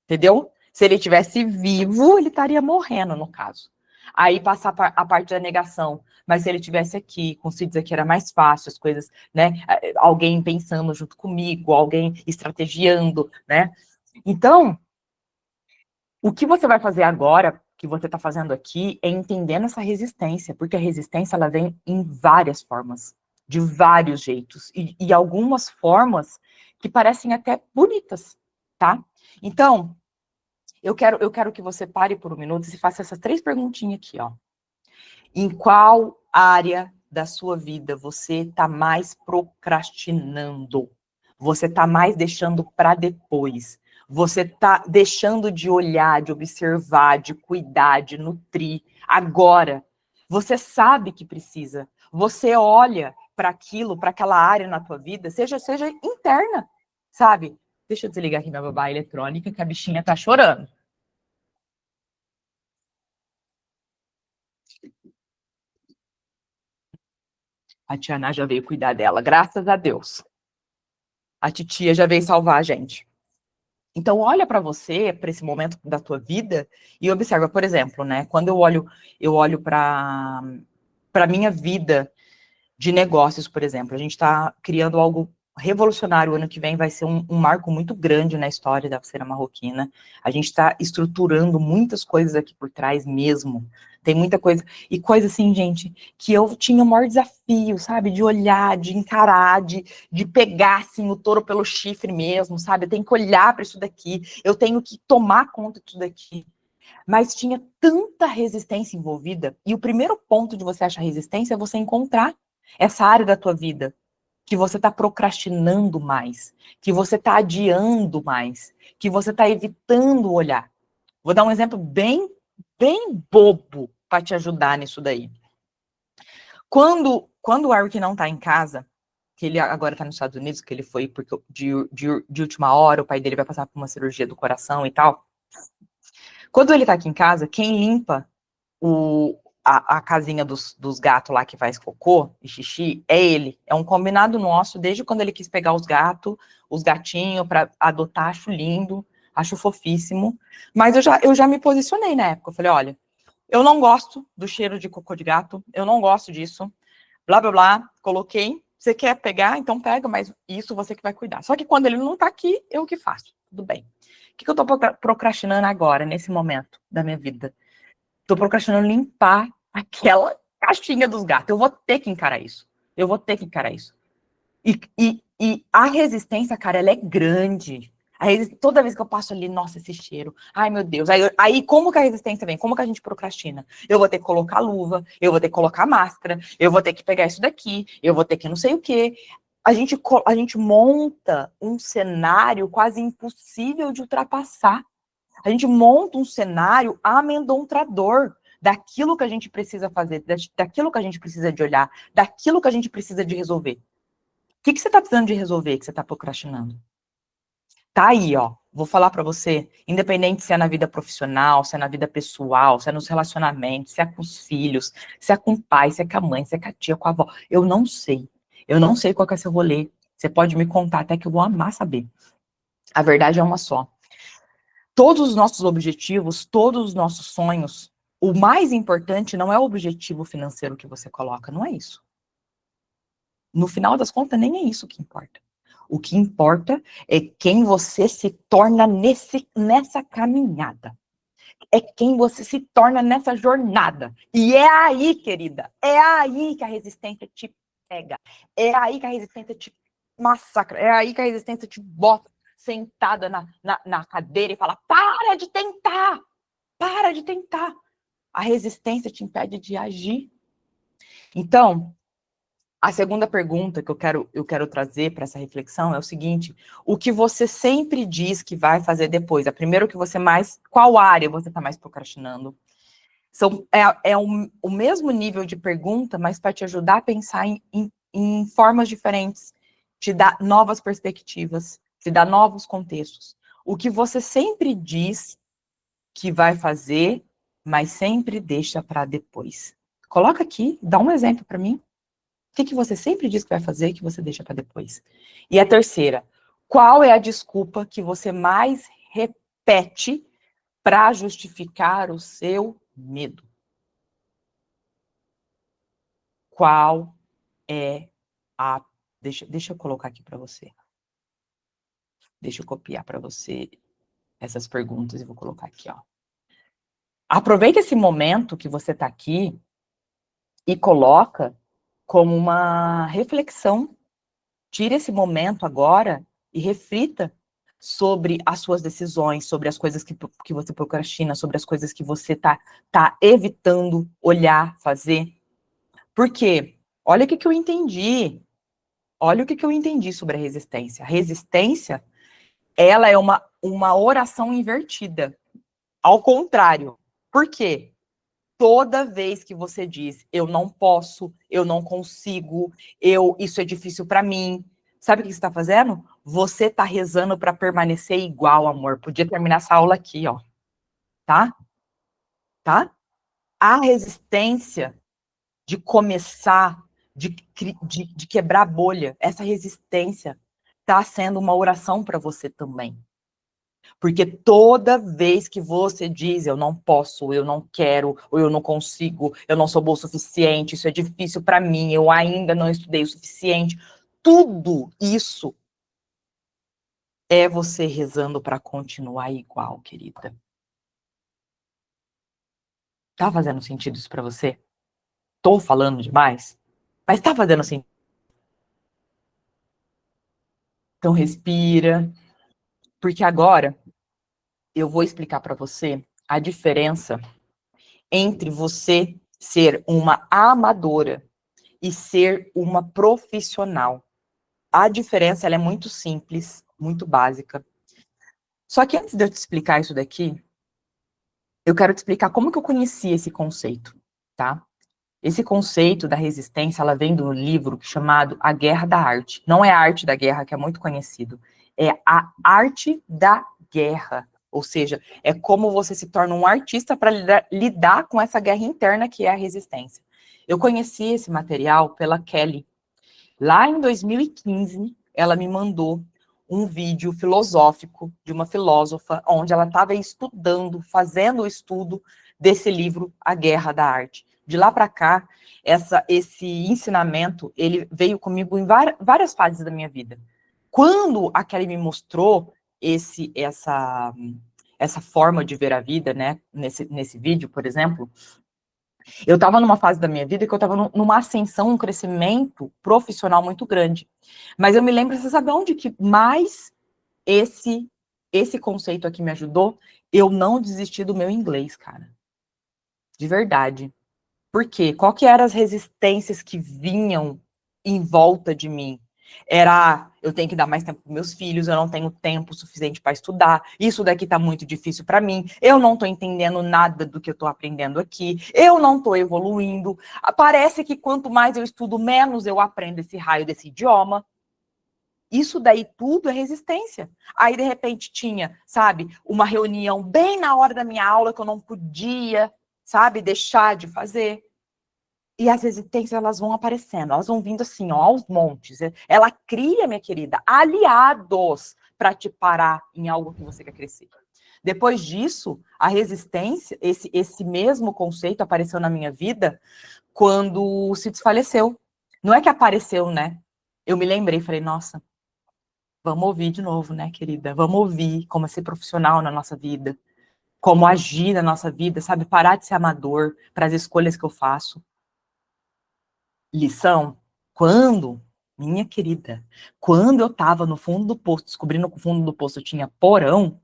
Entendeu? Se ele tivesse vivo, ele estaria morrendo, no caso. Aí passar a parte da negação. Mas se ele tivesse aqui, consigo dizer que era mais fácil, as coisas, né? Alguém pensando junto comigo, alguém estrategiando, né? Então, o que você vai fazer agora, que você está fazendo aqui, é entendendo essa resistência, porque a resistência, ela vem em várias formas, de vários jeitos, e algumas formas que parecem até bonitas, tá? Então, eu quero que você pare por um minuto e faça essas 3 perguntinhas aqui, ó. Em qual área da sua vida você está mais procrastinando? Você está mais deixando para depois? Você está deixando de olhar, de observar, de cuidar, de nutrir agora? Você sabe que precisa. Você olha para aquilo, para aquela área na tua vida, seja interna, sabe? Deixa eu desligar aqui minha babá eletrônica, que a bichinha tá chorando. A tia Ana já veio cuidar dela, graças a Deus. A titia já veio salvar a gente. Então, olha para você, para esse momento da tua vida e observa, por exemplo, né? Quando eu olho para minha vida de negócios, por exemplo, a gente está criando algo revolucionário. O ano que vem vai ser um marco muito grande na história da Pulseira Marroquina. A gente está estruturando muitas coisas aqui por trás mesmo. Tem muita coisa. E coisa assim, gente, que eu tinha o maior desafio, sabe? De olhar, de encarar, de pegar, assim, o touro pelo chifre mesmo, sabe? Eu tenho que olhar para isso daqui. Eu tenho que tomar conta disso daqui. Mas tinha tanta resistência envolvida. E o primeiro ponto de você achar resistência é você encontrar essa área da tua vida que você está procrastinando mais, que você está adiando mais, que você está evitando olhar. Vou dar um exemplo bem bobo para te ajudar nisso daí. Quando o Eric não está em casa, que ele agora está nos Estados Unidos, que ele foi porque de última hora, o pai dele vai passar por uma cirurgia do coração e tal. Quando ele está aqui em casa, quem limpa a casinha dos gatos lá que faz cocô e xixi é ele. É um combinado nosso, desde quando ele quis pegar os gatinhos para adotar, acho lindo, acho fofíssimo. Mas eu já me posicionei na época. Eu falei, olha, eu não gosto do cheiro de cocô de gato, eu não gosto disso, blá, blá, blá, coloquei. Você quer pegar? Então pega, mas isso você que vai cuidar. Só que quando ele não tá aqui, eu que faço. Tudo bem. O que eu tô procrastinando agora, nesse momento da minha vida? Tô procrastinando limpar aquela caixinha dos gatos. Eu vou ter que encarar isso. Eu vou ter que encarar isso. E a resistência, cara, ela é grande. Toda vez que eu passo ali, nossa, esse cheiro. Ai, meu Deus. Aí como que a resistência vem? Como que a gente procrastina? Eu vou ter que colocar luva, eu vou ter que colocar máscara, eu vou ter que pegar isso daqui, eu vou ter que não sei o quê. A gente monta um cenário quase impossível de ultrapassar. A gente monta um cenário amedrontador daquilo que a gente precisa fazer, daquilo que a gente precisa de olhar, daquilo que a gente precisa de resolver. O que você está precisando de resolver que você está procrastinando? Tá aí, ó. Vou falar para você, independente se é na vida profissional, se é na vida pessoal, se é nos relacionamentos, se é com os filhos, se é com o pai, se é com a mãe, se é com a tia, com a avó. Eu não sei. Eu não sei qual que é seu rolê. Você pode me contar, até que eu vou amar saber. A verdade é uma só. Todos os nossos objetivos, todos os nossos sonhos, o mais importante não é o objetivo financeiro que você coloca, não é isso. No final das contas, nem é isso que importa. O que importa é quem você se torna nessa caminhada. É quem você se torna nessa jornada. E é aí, querida, é aí que a resistência te pega. É aí que a resistência te massacra. É aí que a resistência te bota sentada na cadeira e fala, para de tentar! Para de tentar! A resistência te impede de agir. Então, a segunda pergunta que eu quero trazer para essa reflexão é o seguinte: o que você sempre diz que vai fazer depois? A primeira, que você mais. Qual área você está mais procrastinando? O mesmo nível de pergunta, mas para te ajudar a pensar em formas diferentes, te dar novas perspectivas, te dar novos contextos. O que você sempre diz que vai fazer, mas sempre deixa para depois. Coloca aqui, dá um exemplo para mim. O que você sempre diz que vai fazer que você deixa para depois? E a terceira, qual é a desculpa que você mais repete para justificar o seu medo? Qual é a... Deixa eu colocar aqui para você. Deixa eu copiar para você essas perguntas e vou colocar aqui, ó. Aproveita esse momento que você está aqui e coloca como uma reflexão. Tire esse momento agora e reflita sobre as suas decisões, sobre as coisas que você procrastina, sobre as coisas que você tá evitando olhar, fazer. Por quê? Olha o que eu entendi. Olha o que eu entendi sobre a resistência. A resistência, ela é uma oração invertida. Ao contrário. Por quê? Toda vez que você diz, eu não posso, eu não consigo, isso é difícil para mim, sabe o que você está fazendo? Você está rezando para permanecer igual, amor. Podia terminar essa aula aqui, ó. Tá? Tá? A resistência de começar, de quebrar a bolha, essa resistência está sendo uma oração para você também. Porque toda vez que você diz, eu não posso, eu não quero, ou eu não consigo, eu não sou boa o suficiente, isso é difícil para mim, eu ainda não estudei o suficiente, tudo isso é você rezando para continuar igual, querida. Tá fazendo sentido isso para você? Tô falando demais? Mas tá fazendo sentido? Então respira, porque agora eu vou explicar para você a diferença entre você ser uma amadora e ser uma profissional. A diferença, ela é muito simples, muito básica. Só que antes de eu te explicar isso daqui, eu quero te explicar como que eu conheci esse conceito, tá? Esse conceito da resistência, ela vem do livro chamado A Guerra da Arte. Não é a arte da guerra, que é muito conhecido. É a arte da guerra. Ou seja, é como você se torna um artista para lidar com essa guerra interna que é a resistência. Eu conheci esse material pela Kelly. Lá em 2015, ela me mandou um vídeo filosófico de uma filósofa, onde ela estava estudando, fazendo o estudo desse livro, A Guerra da Arte. De lá para cá, esse ensinamento, ele veio comigo em várias fases da minha vida. Quando a Kelly me mostrou essa forma de ver a vida, né, nesse vídeo, por exemplo, eu estava numa fase da minha vida que eu estava numa ascensão, um crescimento profissional muito grande. Mas eu me lembro, você sabe onde que mais esse conceito aqui me ajudou? Eu não desisti do meu inglês, cara. De verdade. Por quê? Qual que eram as resistências que vinham em volta de mim? Era, eu tenho que dar mais tempo para meus filhos, eu não tenho tempo suficiente para estudar, isso daqui está muito difícil para mim, eu não estou entendendo nada do que eu estou aprendendo aqui, eu não estou evoluindo. Parece que quanto mais eu estudo, menos eu aprendo esse raio desse idioma. Isso daí tudo é resistência. Aí, de repente, tinha, sabe, uma reunião bem na hora da minha aula que eu não podia, sabe, deixar de fazer. E as resistências, elas vão aparecendo, elas vão vindo assim, ó, aos montes. Ela cria, minha querida, aliados para te parar em algo que você quer crescer. Depois disso, a resistência, esse mesmo conceito apareceu na minha vida quando o Cito faleceu. Não é que apareceu, né? Eu me lembrei, falei, nossa, Vamos ouvir de novo, né, querida? Vamos ouvir como é ser profissional na nossa vida, como agir na nossa vida, sabe? Parar de ser amador para as escolhas que eu faço. Lição, minha querida, quando eu estava no fundo do poço, descobrindo que o fundo do poço tinha porão,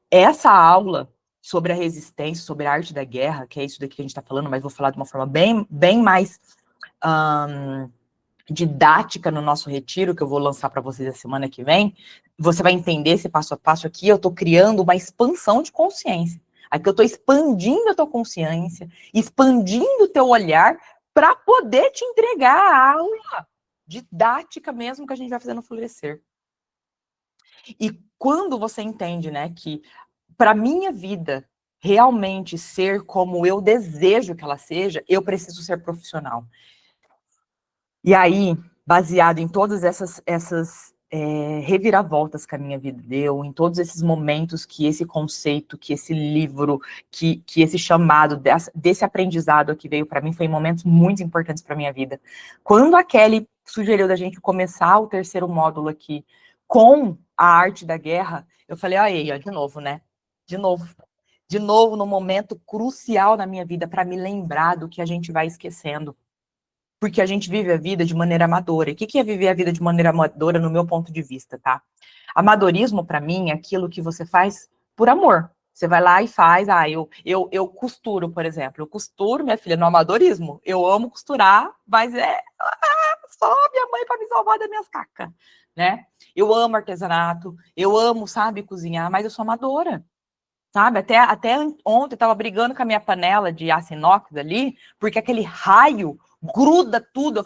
essa aula sobre a resistência, sobre a arte da guerra, que é isso daqui que a gente está falando, mas vou falar de uma forma bem mais didática no nosso retiro, que eu vou lançar para vocês a semana que vem, você vai entender esse passo a passo aqui, eu estou criando uma expansão de consciência. Aqui eu estou expandindo a tua consciência, expandindo o teu olhar para poder te entregar a aula didática mesmo que a gente vai fazer no Florescer. E quando você entende, né, que para minha vida realmente ser como eu desejo que ela seja, eu preciso ser profissional. E aí, baseado em todas essas reviravoltas que a minha vida deu, em todos esses momentos que esse conceito, que esse livro, que esse chamado, desse aprendizado que veio para mim, foi em momentos muito importantes para minha vida. Quando a Kelly sugeriu da gente começar o terceiro módulo aqui com a arte da guerra, eu falei, aí, ó, de novo, né? De novo, no momento crucial na minha vida, para me lembrar do que a gente vai esquecendo. Porque a gente vive a vida de maneira amadora. E o que é viver a vida de maneira amadora, no meu ponto de vista, tá? Amadorismo, para mim, é aquilo que você faz por amor. Você vai lá e faz, eu costuro, por exemplo. Eu costuro, minha filha, no amadorismo. Eu amo costurar, mas só minha mãe para me salvar das minhas cacas, né? Eu amo artesanato, eu amo, sabe, cozinhar, mas eu sou amadora. Sabe, até ontem eu tava brigando com a minha panela de aço inox ali, porque aquele raio gruda tudo.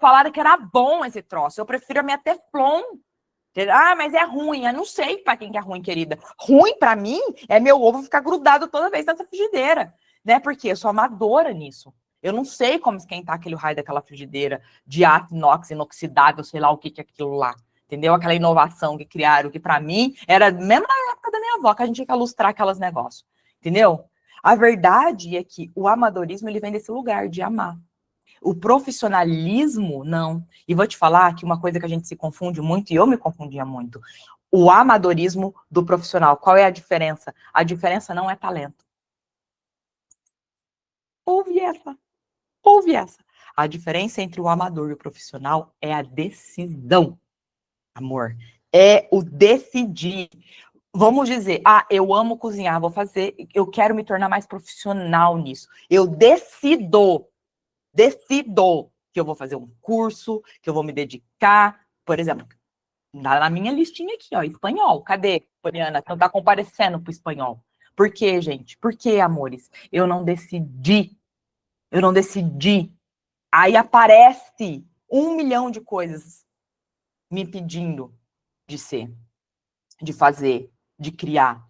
Falaram que era bom esse troço, eu prefiro a minha Teflon. Ah, mas é ruim. Eu não sei para quem que é ruim, querida. Ruim para mim é meu ovo ficar grudado toda vez nessa frigideira, né? Porque eu sou amadora nisso. Eu não sei como esquentar aquele raio daquela frigideira de aço inox, inoxidável, sei lá o que é aquilo lá. Entendeu? Aquela inovação que criaram, que para mim era mesmo na época da minha avó, que a gente tinha que ilustrar aqueles negócios. Entendeu? A verdade é que o amadorismo, ele vem desse lugar de amar. O profissionalismo, não. E vou te falar que uma coisa que a gente se confunde muito, e eu me confundia muito, o amadorismo do profissional. Qual é a diferença? A diferença não é talento. Ouve essa. A diferença entre o amador e o profissional é a decisão. Amor, é o decidir. Vamos dizer, eu amo cozinhar, vou fazer, eu quero me tornar mais profissional nisso. Eu decido que eu vou fazer um curso, que eu vou me dedicar, por exemplo, na minha listinha aqui, ó, espanhol. Cadê, Poliana? Não tá comparecendo pro espanhol. Por quê, gente? Por quê, amores? Eu não decidi. Aí aparece 1 milhão de coisas me pedindo de ser, de fazer, de criar.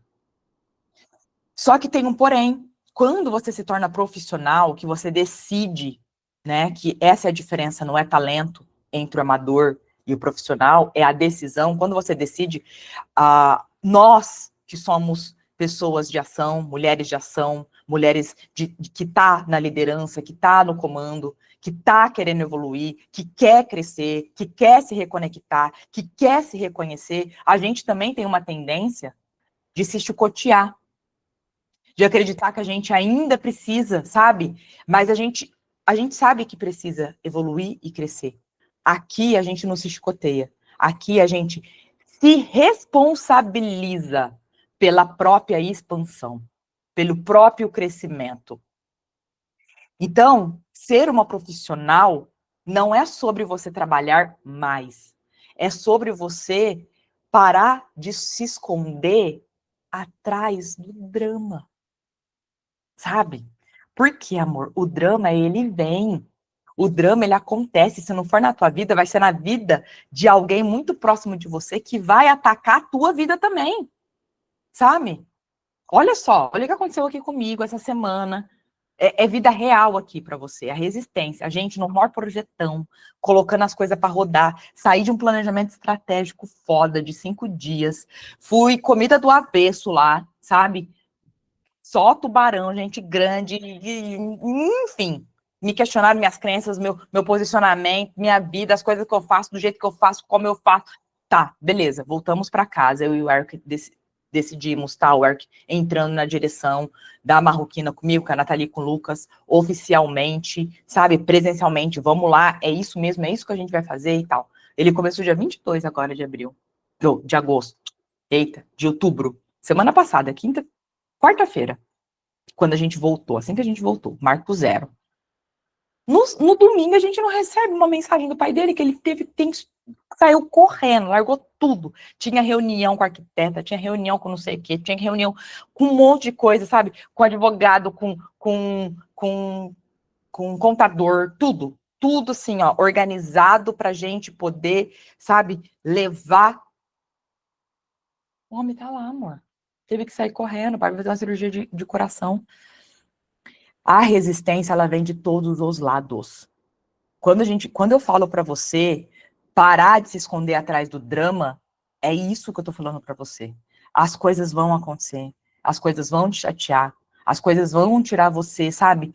Só que tem um porém. Quando você se torna profissional, que você decide, né, que essa é a diferença, não é talento entre o amador e o profissional, é a decisão. Quando você decide, nós que somos pessoas de ação, mulheres que tá na liderança, que tá no comando, que tá querendo evoluir, que quer crescer, que quer se reconectar, que quer se reconhecer, a gente também tem uma tendência de se chicotear, de acreditar que a gente ainda precisa, sabe? Mas a gente sabe que precisa evoluir e crescer. Aqui a gente não se chicoteia. Aqui a gente se responsabiliza pela própria expansão, pelo próprio crescimento. Então, ser uma profissional não é sobre você trabalhar mais. É sobre você parar de se esconder atrás do drama. Sabe? Porque, amor, o drama, ele vem. O drama, ele acontece. Se não for na tua vida, vai ser na vida de alguém muito próximo de você que vai atacar a tua vida também. Sabe? Olha só, olha o que aconteceu aqui comigo essa semana. É vida real aqui para você, a resistência. A gente no maior projetão, colocando as coisas para rodar. Saí de um planejamento estratégico foda de 5 dias. Fui comida do avesso lá, sabe? Só tubarão, gente grande, enfim. Me questionaram minhas crenças, meu posicionamento, minha vida, as coisas que eu faço, do jeito que eu faço, como eu faço. Tá, beleza, voltamos para casa, eu e o Eric decidimos, tá, o Eric entrando na direção da Marroquina comigo, com a Nathalie, com o Lucas, oficialmente, sabe, presencialmente, vamos lá, é isso mesmo, é isso que a gente vai fazer e tal. Ele começou dia 22 agora de abril, de agosto, eita, de outubro, semana passada, quarta-feira, quando a gente voltou, assim que a gente voltou, marco zero. No domingo a gente não recebe uma mensagem do pai dele que ele saiu correndo, largou tudo. Tinha reunião com a arquiteta, tinha reunião com não sei o quê, tinha reunião com um monte de coisa, sabe? Com advogado, com contador, tudo. Tudo assim, ó, organizado pra gente poder, sabe, levar. O homem tá lá, amor. Teve que sair correndo para fazer uma cirurgia de coração. A resistência, ela vem de todos os lados. Quando eu falo para você parar de se esconder atrás do drama, é isso que eu tô falando para você. As coisas vão acontecer, as coisas vão te chatear, as coisas vão tirar você, sabe,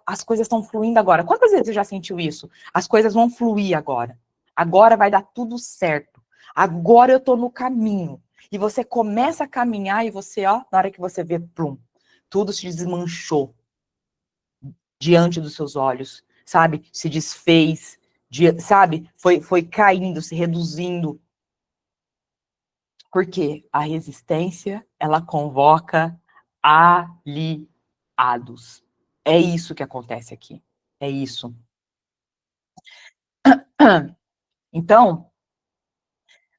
as coisas estão fluindo agora. Quantas vezes você já sentiu isso? As coisas vão fluir agora. Agora vai dar tudo certo. Agora eu tô no caminho. E você começa a caminhar e você, ó, na hora que você vê, plum, tudo se desmanchou diante dos seus olhos, sabe? Se desfez, sabe? Foi caindo, se reduzindo. Porque a resistência, ela convoca aliados. É isso que acontece aqui. É isso. Então,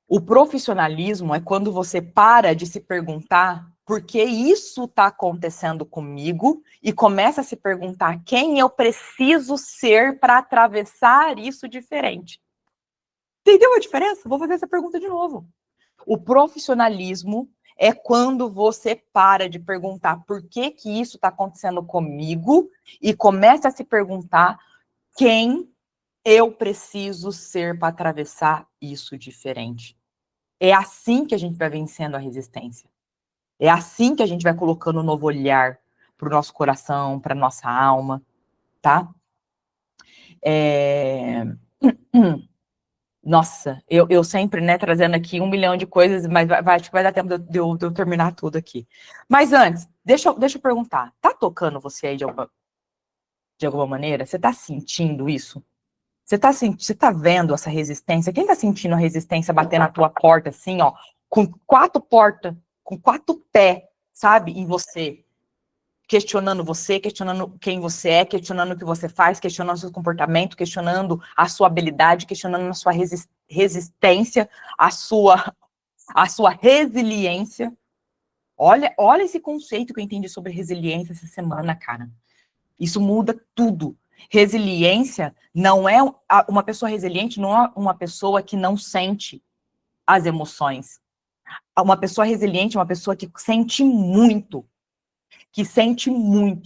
o profissionalismo é quando você para de se perguntar por que isso está acontecendo comigo e começa a se perguntar quem eu preciso ser para atravessar isso diferente. Entendeu a diferença? Vou fazer essa pergunta de novo. O profissionalismo é quando você para de perguntar por que isso está acontecendo comigo e começa a se perguntar quem eu preciso ser para atravessar isso diferente. É assim que a gente vai vencendo a resistência. É assim que a gente vai colocando um novo olhar para o nosso coração, para a nossa alma, tá? Nossa, eu sempre, né, trazendo aqui 1 milhão de coisas, mas acho que vai dar tempo de eu terminar tudo aqui. Mas antes, deixa eu perguntar, tá tocando você aí de alguma maneira? Você tá sentindo isso? Você tá vendo essa resistência? Quem tá sentindo a resistência bater na tua porta, assim, ó, com 4 portas, com 4 pés, sabe, em você? Questionando quem você é, questionando o que você faz, questionando o seu comportamento, questionando a sua habilidade, questionando a sua resistência, a sua resiliência. Olha esse conceito que eu entendi sobre resiliência essa semana, cara. Isso muda tudo. Resiliência não é uma pessoa resiliente, não é uma pessoa que não sente as emoções. Uma pessoa resiliente é uma pessoa que sente muito,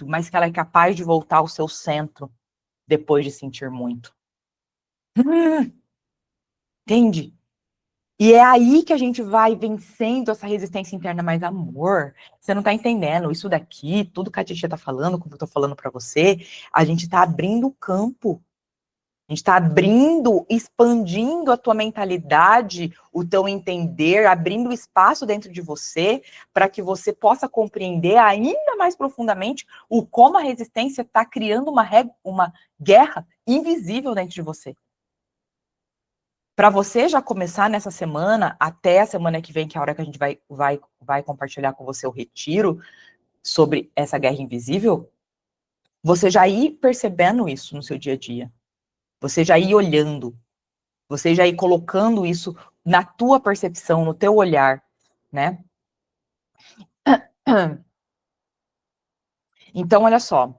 mas que ela é capaz de voltar ao seu centro depois de sentir muito. Entende? E é aí que a gente vai vencendo essa resistência interna. Mas, amor, você não tá entendendo. Isso daqui, tudo que a Titia tá falando, como eu tô falando pra você, a gente tá abrindo o campo. A gente tá abrindo, expandindo a tua mentalidade, o teu entender, abrindo espaço dentro de você para que você possa compreender ainda mais profundamente o como a resistência está criando uma guerra invisível dentro de você. Para você já começar nessa semana, até a semana que vem, que é a hora que a gente vai compartilhar com você o retiro sobre essa guerra invisível, você já ir percebendo isso no seu dia a dia. Você já ir olhando, você já ir colocando isso na tua percepção, no teu olhar, né? Então, olha só,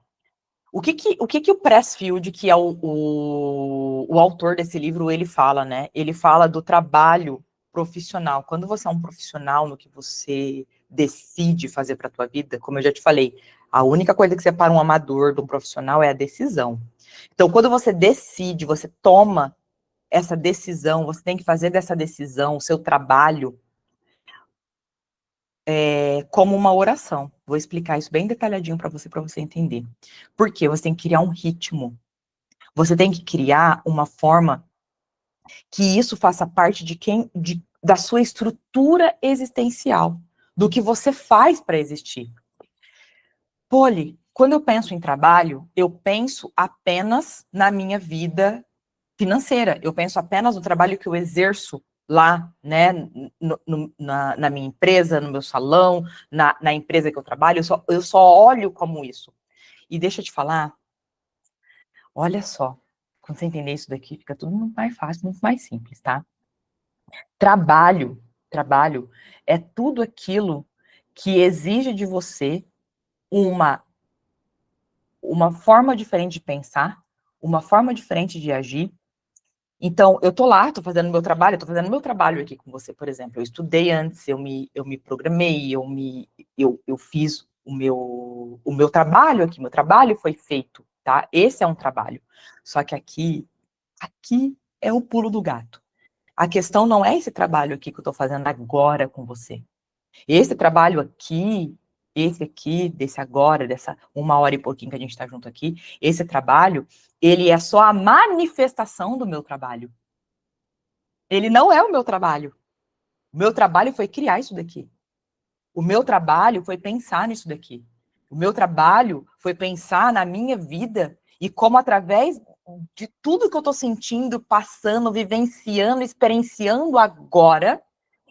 o que o Pressfield, que é o autor desse livro, ele fala, né? Ele fala do trabalho profissional. Quando você é um profissional no que você decide fazer para a tua vida, como eu já te falei, a única coisa que separa um amador de um profissional é a decisão. Então, quando você decide, você toma essa decisão, você tem que fazer dessa decisão o seu trabalho como uma oração. Vou explicar isso bem detalhadinho para você entender. Por quê? Você tem que criar um ritmo. Você tem que criar uma forma que isso faça parte da sua estrutura existencial, do que você faz para existir. Poli, quando eu penso em trabalho, eu penso apenas na minha vida financeira, eu penso apenas no trabalho que eu exerço lá, né, na minha empresa, no meu salão, na empresa que eu trabalho, eu só olho como isso. E deixa eu te falar, olha só, quando você entender isso daqui, fica tudo muito mais fácil, muito mais simples, tá? Trabalho é tudo aquilo que exige de você uma forma diferente de pensar, uma forma diferente de agir. Então, eu tô lá, tô fazendo meu trabalho aqui com você, por exemplo. Eu estudei antes, eu me programei, eu fiz o meu trabalho aqui, meu trabalho foi feito, tá? Esse é um trabalho. Só que aqui é o pulo do gato. A questão não é esse trabalho aqui que eu tô fazendo agora com você. Esse trabalho aqui, esse aqui, desse agora, dessa 1 hora e pouquinho que a gente tá junto aqui, esse trabalho, ele é só a manifestação do meu trabalho. Ele não é o meu trabalho. O meu trabalho foi criar isso daqui. O meu trabalho foi pensar nisso daqui. O meu trabalho foi pensar na minha vida e como através de tudo que eu tô sentindo, passando, vivenciando, experienciando agora,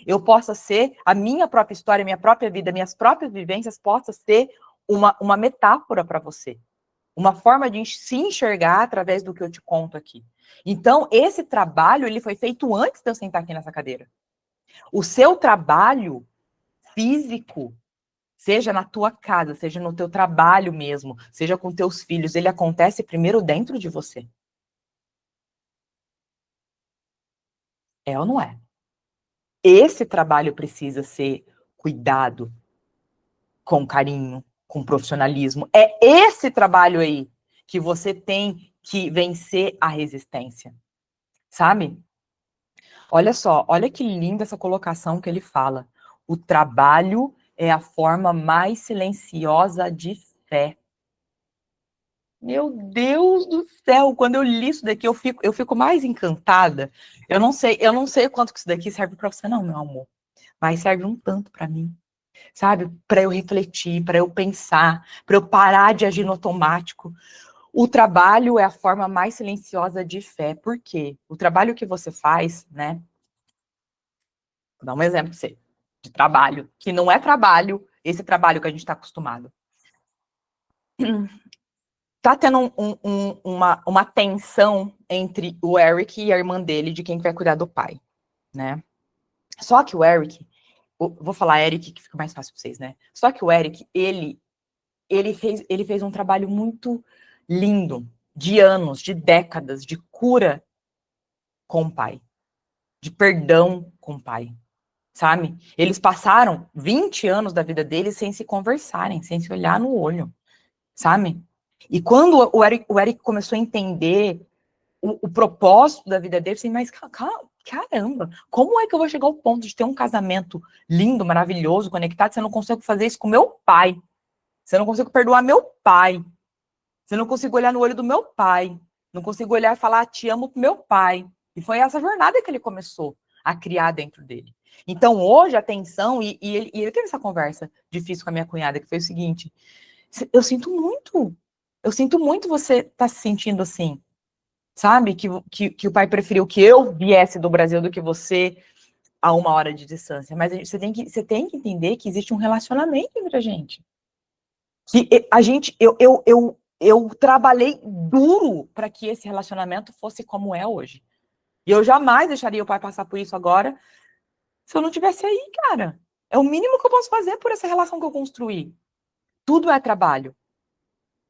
eu possa ser a minha própria história, minha própria vida, minhas próprias vivências possa ser uma metáfora para você. Uma forma de se enxergar através do que eu te conto aqui. Então, esse trabalho, ele foi feito antes de eu sentar aqui nessa cadeira. O seu trabalho físico, seja na tua casa, seja no teu trabalho mesmo, seja com teus filhos, ele acontece primeiro dentro de você. É ou não é? Esse trabalho precisa ser cuidado, com carinho, com profissionalismo. É esse trabalho aí que você tem que vencer a resistência, sabe? Olha só, olha que linda essa colocação que ele fala. O trabalho é a forma mais silenciosa de fé. Meu Deus do céu, quando eu li isso daqui, eu fico mais encantada. Eu não sei quanto que isso daqui serve para você, não, meu amor. Mas serve um tanto para mim, sabe? Para eu refletir, para eu pensar, para eu parar de agir no automático. O trabalho é a forma mais silenciosa de fé. Por quê? O trabalho que você faz, né? Vou dar um exemplo para você, de trabalho, que não é trabalho, esse trabalho que a gente está acostumado. Tá tendo uma tensão entre o Eric e a irmã dele, de quem vai cuidar do pai, né? Só que o Eric, vou falar Eric, que fica mais fácil para vocês, né? Só que o Eric, ele fez um trabalho muito lindo, de anos, de décadas, de cura com o pai, de perdão com o pai, sabe? Eles passaram 20 anos da vida deles sem se conversarem, sem se olhar no olho, sabe? E quando o Eric começou a entender o propósito da vida dele, assim, mas caramba, como é que eu vou chegar ao ponto de ter um casamento lindo, maravilhoso, conectado, se eu não consigo fazer isso com meu pai? Se eu não consigo perdoar meu pai? Se eu não consigo olhar no olho do meu pai? Não consigo olhar e falar te amo pro meu pai? E foi essa jornada que ele começou a criar dentro dele. Então, hoje, a tensão, e ele teve essa conversa difícil com a minha cunhada, que foi o seguinte, eu sinto muito você estar se sentindo assim, sabe? Que o pai preferiu que eu viesse do Brasil do que você a 1 hora de distância. Mas você tem que entender que existe um relacionamento entre a gente. Que a gente, eu trabalhei duro para que esse relacionamento fosse como é hoje. E eu jamais deixaria o pai passar por isso agora se eu não tivesse aí, cara. É o mínimo que eu posso fazer por essa relação que eu construí. Tudo é trabalho.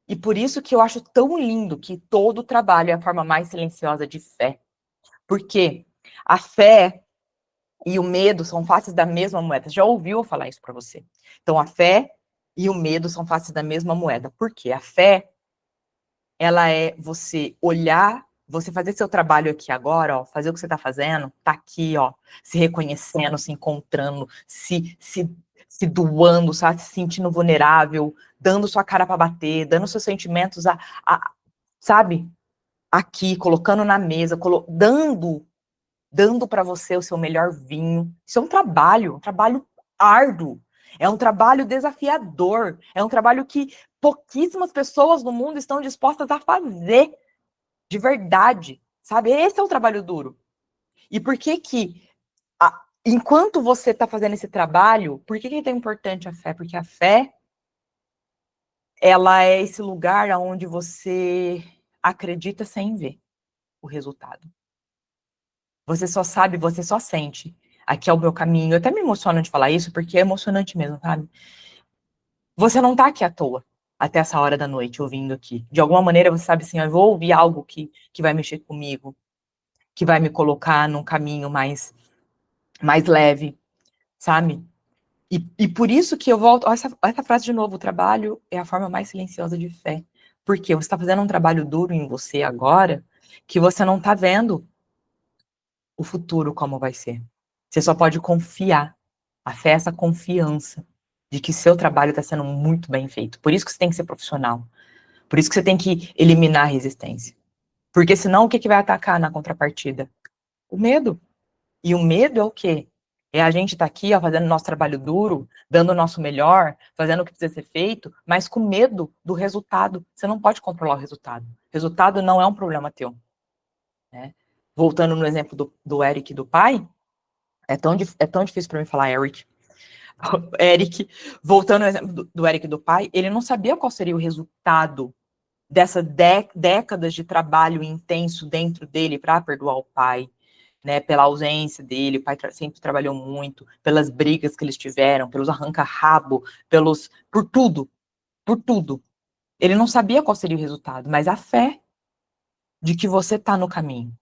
E por isso que eu acho tão lindo que todo trabalho é a forma mais silenciosa de fé. Porque a fé e o medo são faces da mesma moeda. Já ouviu eu falar isso para você? Então, a fé e o medo são faces da mesma moeda. Por quê? A fé, ela é você olhar, você fazer seu trabalho aqui agora, ó, fazer o que você está fazendo, tá aqui, ó, se reconhecendo, se encontrando, se doando, sabe, se sentindo vulnerável, dando sua cara para bater, dando seus sentimentos sabe, aqui, colocando na mesa, dando dando para você o seu melhor vinho. Isso é um trabalho árduo. É um trabalho desafiador. É um trabalho que pouquíssimas pessoas no mundo estão dispostas a fazer de verdade, sabe? Esse é o trabalho duro. E por que que, enquanto você está fazendo esse trabalho, por que que é tão importante a fé? Porque a fé, ela é esse lugar onde você acredita sem ver o resultado. Você só sabe, você só sente. Aqui é o meu caminho. Eu até me emociono de falar isso, porque é emocionante mesmo, sabe? Você não tá aqui à toa, até essa hora da noite, ouvindo aqui. De alguma maneira, você sabe assim, eu vou ouvir algo que vai mexer comigo, que vai me colocar num caminho mais leve, sabe? E por isso que eu volto, olha essa frase de novo, o trabalho é a forma mais silenciosa de fé. Porque você está fazendo um trabalho duro em você agora, que você não está vendo o futuro como vai ser. Você só pode confiar. A fé é essa confiança de que seu trabalho está sendo muito bem feito. Por isso que você tem que ser profissional. Por isso que você tem que eliminar a resistência. Porque senão o que vai atacar na contrapartida? O medo. E o medo é o quê? É a gente estar aqui, ó, fazendo nosso trabalho duro, dando o nosso melhor, fazendo o que precisa ser feito, mas com medo do resultado. Você não pode controlar o resultado. O resultado não é um problema teu. Né? Voltando no exemplo do Eric e do pai, é tão difícil para mim falar Eric. Eric, voltando no exemplo do Eric e do pai, ele não sabia qual seria o resultado dessas décadas de trabalho intenso dentro dele para perdoar o pai, né, pela ausência dele, o pai sempre trabalhou muito, pelas brigas que eles tiveram, pelos arranca-rabo, por tudo. Ele não sabia qual seria o resultado, mas a fé de que você está no caminho.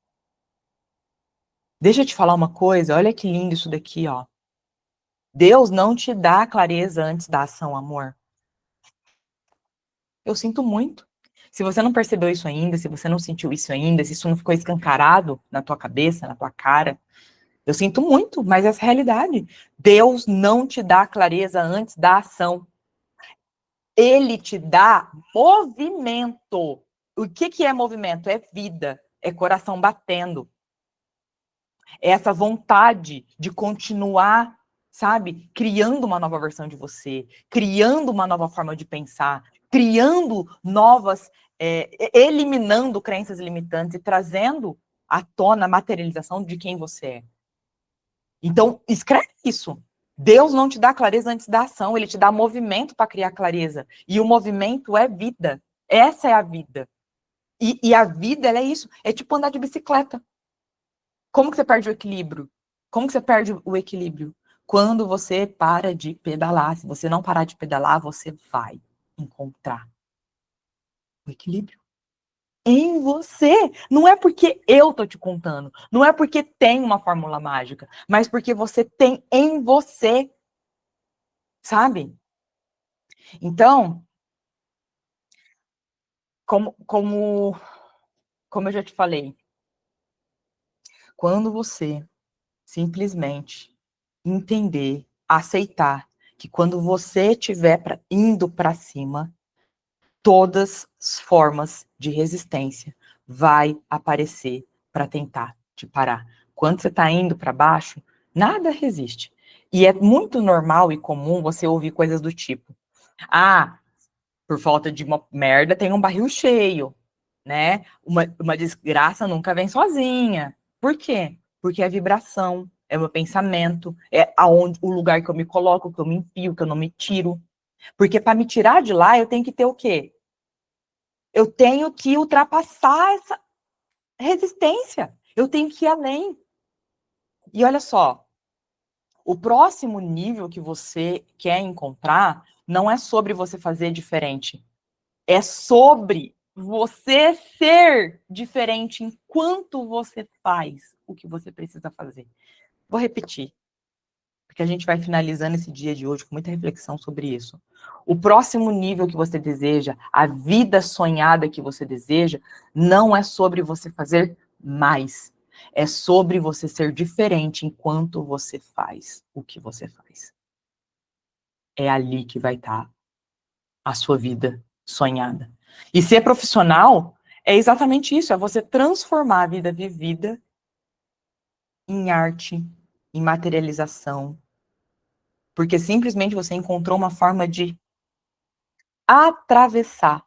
Deixa eu te falar uma coisa, olha que lindo isso daqui, ó. Deus não te dá clareza antes da ação, amor. Eu sinto muito. Se você não percebeu isso ainda, se você não sentiu isso ainda, se isso não ficou escancarado na tua cabeça, na tua cara, eu sinto muito, mas essa é a realidade. Deus não te dá clareza antes da ação. Ele te dá movimento. O que é movimento? É vida, é coração batendo. É essa vontade de continuar, sabe, criando uma nova versão de você, criando uma nova forma de pensar, criando novas, eliminando crenças limitantes e trazendo à tona a materialização de quem você é. Então, escreve isso. Deus não te dá clareza antes da ação, ele te dá movimento para criar clareza. E o movimento é vida. Essa é a vida. E a vida, ela é isso. É tipo andar de bicicleta. Como que você perde o equilíbrio? Como que você perde o equilíbrio? Quando você para de pedalar. Se você não parar de pedalar, você vai encontrar o equilíbrio em você. Não é porque eu tô te contando, não é porque tem uma fórmula mágica, mas porque você tem em você, sabe? Então, como eu já te falei, quando você simplesmente entender, aceitar que quando você estiver indo para cima, todas as formas de resistência vai aparecer para tentar te parar. Quando você está indo para baixo, nada resiste. E é muito normal e comum você ouvir coisas do tipo: ah, por falta de uma merda tem um barril cheio, né? Uma desgraça nunca vem sozinha. Por quê? Porque é vibração, é o meu pensamento, é o lugar que eu me coloco, que eu me enfio, que eu não me tiro. Porque para me tirar de lá, eu tenho que ter o quê? Eu tenho que ultrapassar essa resistência. Eu tenho que ir além. E olha só, o próximo nível que você quer encontrar não é sobre você fazer diferente. É sobre você ser diferente enquanto você faz o que você precisa fazer. Vou repetir, porque a gente vai finalizando esse dia de hoje com muita reflexão sobre isso. O próximo nível que você deseja, a vida sonhada que você deseja, não é sobre você fazer mais. É sobre você ser diferente enquanto você faz o que você faz. É ali que vai estar a sua vida sonhada. E ser profissional é exatamente isso, é você transformar a vida vivida em arte, em materialização, porque simplesmente você encontrou uma forma de atravessar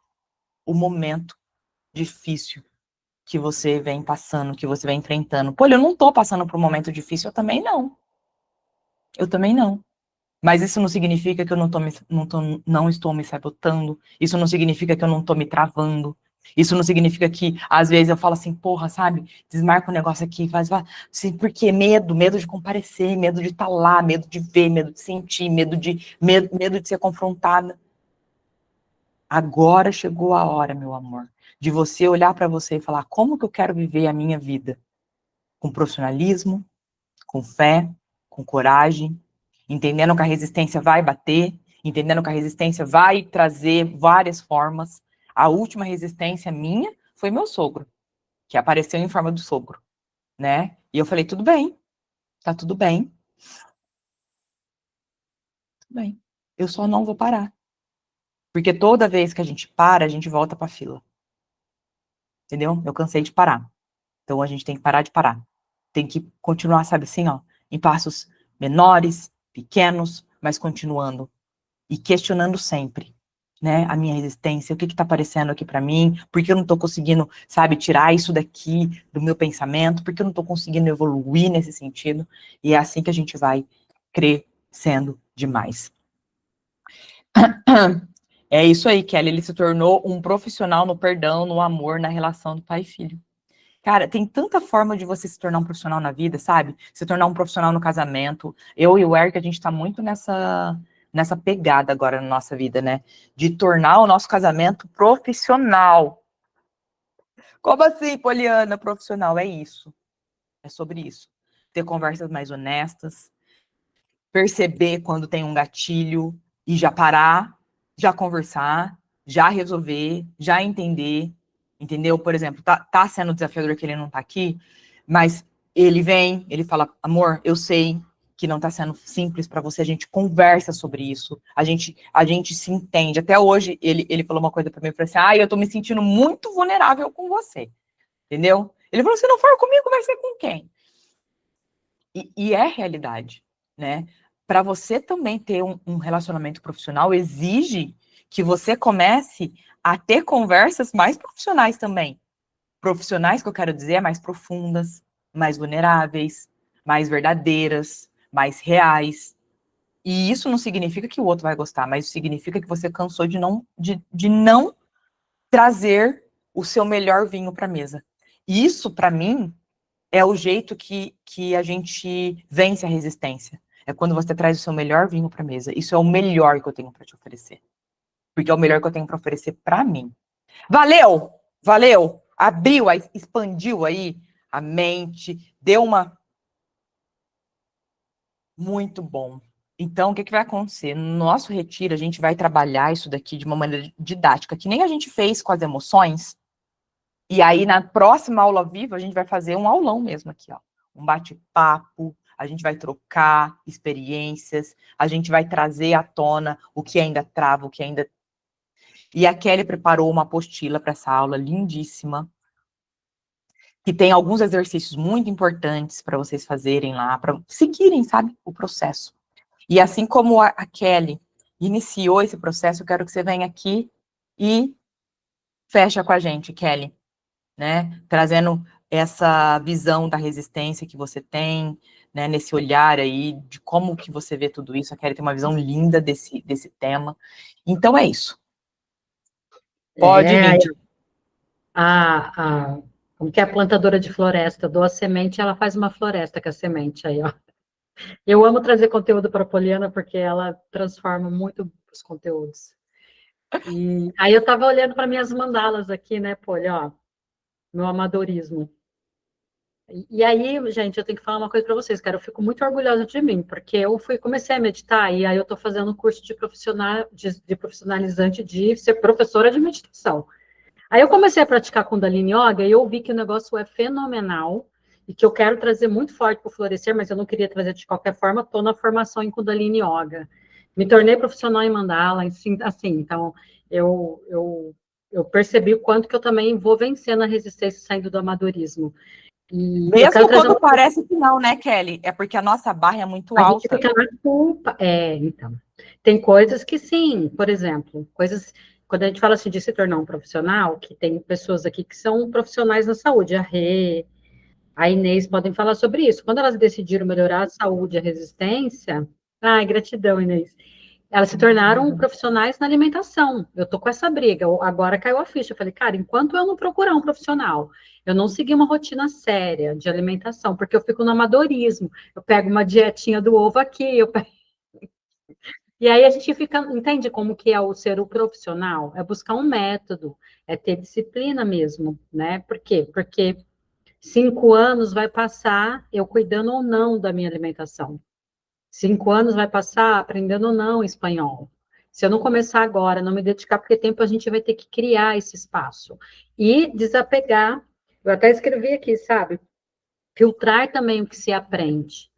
o momento difícil que você vem passando, que você vem enfrentando. Pô, eu não tô passando por um momento difícil, eu também não. Eu também não. Mas isso não significa que eu não estou me sabotando. Isso não significa que eu não estou me travando. Isso não significa que, às vezes, eu falo assim, porra, sabe? Desmarca o negócio aqui, faz. Assim, porque medo de comparecer, medo de estar lá, medo de ver, medo de sentir, medo de ser confrontada. Agora chegou a hora, meu amor, de você olhar para você e falar, como que eu quero viver a minha vida? Com profissionalismo, com fé, com coragem, entendendo que a resistência vai bater, entendendo que a resistência vai trazer várias formas. A última resistência minha foi meu sogro, que apareceu em forma do sogro, né? E eu falei, tudo bem, tá tudo bem, tudo bem. Eu só não vou parar. Porque toda vez que a gente para, a gente volta pra fila. Entendeu? Eu cansei de parar. Então a gente tem que parar de parar. Tem que continuar, sabe assim, ó, em passos menores, pequenos, mas continuando. E questionando sempre, né, a minha resistência, o que tá aparecendo aqui para mim, por que eu não tô conseguindo, sabe, tirar isso daqui do meu pensamento, por que eu não tô conseguindo evoluir nesse sentido, e é assim que a gente vai crescendo demais. É isso aí, Kelly, ele se tornou um profissional no perdão, no amor, na relação do pai e filho. Cara, tem tanta forma de você se tornar um profissional na vida, sabe? Se tornar um profissional no casamento. Eu e o Eric, a gente tá muito nessa pegada agora na nossa vida, né? De tornar o nosso casamento profissional. Como assim, Poliana, profissional? É isso. É sobre isso. Ter conversas mais honestas, perceber quando tem um gatilho e já parar, já conversar, já resolver, já entender, entendeu? Por exemplo, tá sendo desafiador que ele não tá aqui, mas ele vem, ele fala, amor, eu sei que não tá sendo simples para você, a gente conversa sobre isso, a gente se entende. Até hoje, ele falou uma coisa para mim, ele falou assim, eu tô me sentindo muito vulnerável com você, entendeu? Ele falou, se não for comigo, vai ser com quem? E é realidade, né? Para você também ter um relacionamento profissional, exige que você comece a ter conversas mais profissionais também. Profissionais, que eu quero dizer, mais profundas, mais vulneráveis, mais verdadeiras, mais reais. E isso não significa que o outro vai gostar, mas significa que você cansou de não trazer o seu melhor vinho para a mesa. E isso, para mim, é o jeito que a gente vence a resistência. É quando você traz o seu melhor vinho para a mesa. Isso é o melhor que eu tenho para te oferecer. Porque é o melhor que eu tenho para oferecer para mim. Valeu! Valeu! Abriu, expandiu aí a mente, deu uma... Muito bom. Então, o que vai acontecer? No nosso retiro, a gente vai trabalhar isso daqui de uma maneira didática, que nem a gente fez com as emoções. E aí, na próxima aula viva, a gente vai fazer um aulão mesmo aqui, ó. Um bate-papo, a gente vai trocar experiências, a gente vai trazer à tona o que ainda trava, o que ainda... E a Kelly preparou uma apostila para essa aula lindíssima, que tem alguns exercícios muito importantes para vocês fazerem lá, para seguirem, sabe, o processo. E assim como a Kelly iniciou esse processo, eu quero que você venha aqui e fecha com a gente, Kelly, né? Trazendo essa visão da resistência que você tem, né? Nesse olhar aí de como que você vê tudo isso. A Kelly tem uma visão linda desse tema. Então é isso. Pode vir. Como que é a plantadora de floresta? Dou a semente, ela faz uma floresta com a semente aí, ó. Eu amo trazer conteúdo para a Poliana porque ela transforma muito os conteúdos. E aí eu estava olhando para minhas mandalas aqui, né, Poli, ó, meu amadorismo. E aí, gente, eu tenho que falar uma coisa para vocês, cara, eu fico muito orgulhosa de mim, porque comecei a meditar e aí eu estou fazendo um curso de profissionalizante de ser professora de meditação. Aí eu comecei a praticar Kundalini Yoga e eu vi que o negócio é fenomenal e que eu quero trazer muito forte para o Florescer, mas eu não queria trazer de qualquer forma, estou na formação em Kundalini Yoga. Me tornei profissional em Mandala, assim, então eu percebi o quanto que eu também vou vencendo a resistência saindo do amadorismo. E eu Mesmo quero trazer quando parece que não, né, Kelly? É porque a nossa barra é muito a gente alta. fica na culpa. Então. Tem coisas que sim, por exemplo, coisas. Quando a gente fala assim de se tornar um profissional, que tem pessoas aqui que são profissionais da saúde, a Rê, a Inês podem falar sobre isso. Quando elas decidiram melhorar a saúde e a resistência, ai, gratidão, Inês. Elas se tornaram profissionais na alimentação. Eu tô com essa briga. Agora caiu a ficha. Eu falei, cara, enquanto eu não procurar um profissional, eu não seguir uma rotina séria de alimentação, porque eu fico no amadorismo. Eu pego uma dietinha do ovo aqui, e aí a gente fica, entende como que é o ser o profissional? É buscar um método, é ter disciplina mesmo, né? Por quê? Porque 5 anos vai passar eu cuidando ou não da minha alimentação. 5 anos vai passar aprendendo ou não espanhol. Se eu não começar agora, não me dedicar, porque tempo a gente vai ter que criar esse espaço. E desapegar, eu até escrevi aqui, sabe? Filtrar também o que se aprende.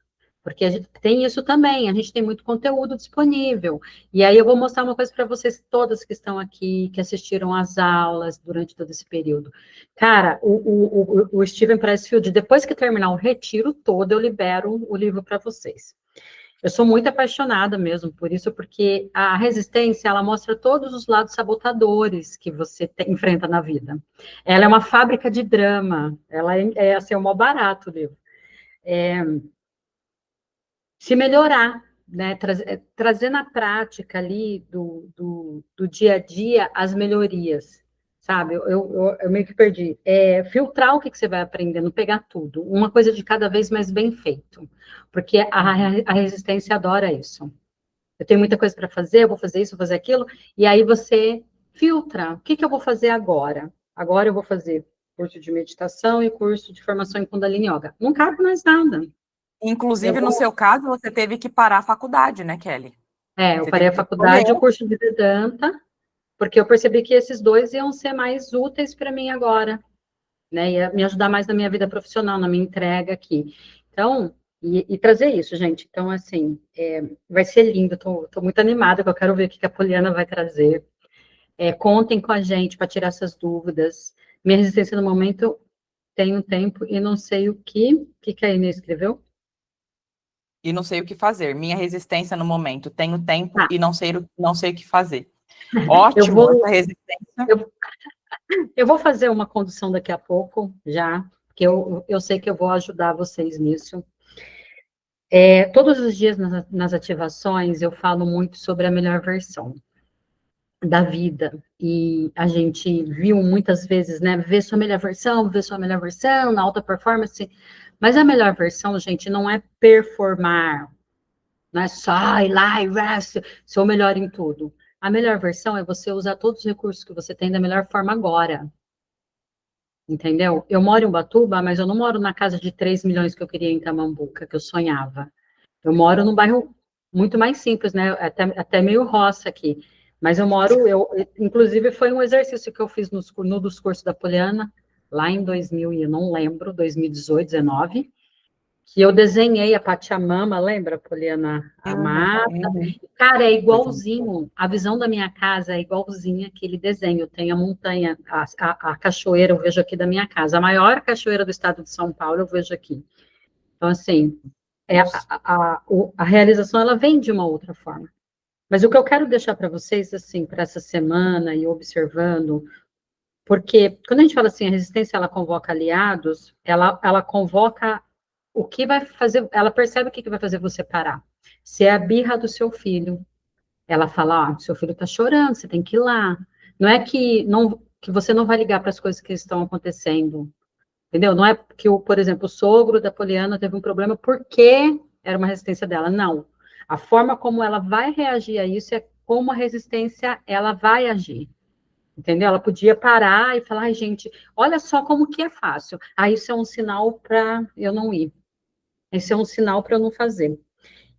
Porque a gente tem isso também, a gente tem muito conteúdo disponível. E aí eu vou mostrar uma coisa para vocês todas que estão aqui, que assistiram às aulas durante todo esse período. Cara, o Steven Pressfield, depois que terminar o retiro todo, eu libero o livro para vocês. Eu sou muito apaixonada mesmo por isso, porque a resistência, ela mostra todos os lados sabotadores que você enfrenta na vida. Ela é uma fábrica de drama, ela é assim, o maior barato o livro. Se melhorar, né? Trazer na prática ali do dia a dia as melhorias, sabe? Eu meio que perdi. Filtrar o que você vai aprendendo, pegar tudo, uma coisa de cada vez mais bem feito, porque a resistência adora isso. Eu tenho muita coisa para fazer, eu vou fazer isso, vou fazer aquilo, e aí você filtra. O que eu vou fazer agora? Agora eu vou fazer curso de meditação e curso de formação em Kundalini Yoga. Não cabe mais nada. Inclusive, no seu caso, você teve que parar a faculdade, né, Kelly? Eu Você parei teve a que faculdade, escolher. o curso de Vedanta, porque eu percebi que esses dois iam ser mais úteis para mim agora, né? Ia me ajudar mais na minha vida profissional, na minha entrega aqui. Então, e trazer isso, gente. Então, assim, vai ser lindo, tô muito animada, que eu quero ver o que a Poliana vai trazer. Contem com a gente para tirar essas dúvidas. Minha resistência no momento tem um tempo e não sei o que a Inês escreveu? E não sei o que fazer. Minha resistência no momento. Tenho tempo Ah, e não sei o que fazer. eu Ótimo, vou, essa resistência. eu vou fazer uma condução daqui a pouco, já, porque eu sei que eu vou ajudar vocês nisso. Todos os dias nas ativações eu falo muito sobre a melhor versão da vida. E a gente viu muitas vezes, né? Ver sua melhor versão na alta performance. Mas a melhor versão, gente, não é performar, não é só ir lá e ser o melhor em tudo. A melhor versão é você usar todos os recursos que você tem da melhor forma agora. Entendeu? Eu moro em Ubatuba, mas eu não moro na casa de 3 milhões que eu queria em Tamambuca, que eu sonhava. Eu moro num bairro muito mais simples, né? Até meio roça aqui. Mas inclusive, foi um exercício que eu fiz no dos cursos da Poliana, lá em 2000, e eu não lembro, 2018, 19, que eu desenhei a Pachamama, lembra, Poliana? A mata. Uhum. Cara, é Coisa igualzinho. A visão da minha casa é igualzinha aquele desenho. Tem a montanha, a cachoeira, eu vejo aqui da minha casa. A maior cachoeira do estado de São Paulo, eu vejo aqui. Então, assim, a realização, ela vem de uma outra forma. Mas o que eu quero deixar para vocês, assim, para essa semana e observando, porque quando a gente fala assim, a resistência, ela convoca aliados, ela convoca o que vai fazer, ela percebe o que vai fazer você parar. Se é a birra do seu filho, ela fala, seu filho está chorando, você tem que ir lá. Não é que você não vai ligar para as coisas que estão acontecendo, entendeu? Não é que, por exemplo, o sogro da Poliana teve um problema porque era uma resistência dela. Não. A forma como ela vai reagir a isso é como a resistência ela vai agir. Entendeu? Ela podia parar e falar, ai, gente, olha só como que é fácil. Isso é um sinal para eu não ir. Esse é um sinal para eu não fazer.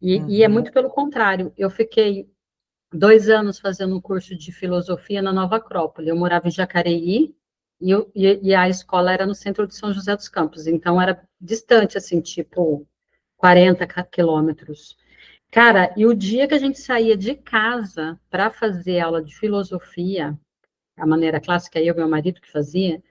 E é Uhum. muito pelo contrário. Eu fiquei 2 anos fazendo um curso de filosofia na Nova Acrópole. Eu morava em Jacareí e a escola era no centro de São José dos Campos. Então, era distante, assim, tipo 40 quilômetros. Cara, e o dia que a gente saía de casa para fazer aula de filosofia, a maneira clássica, eu e meu marido que fazia,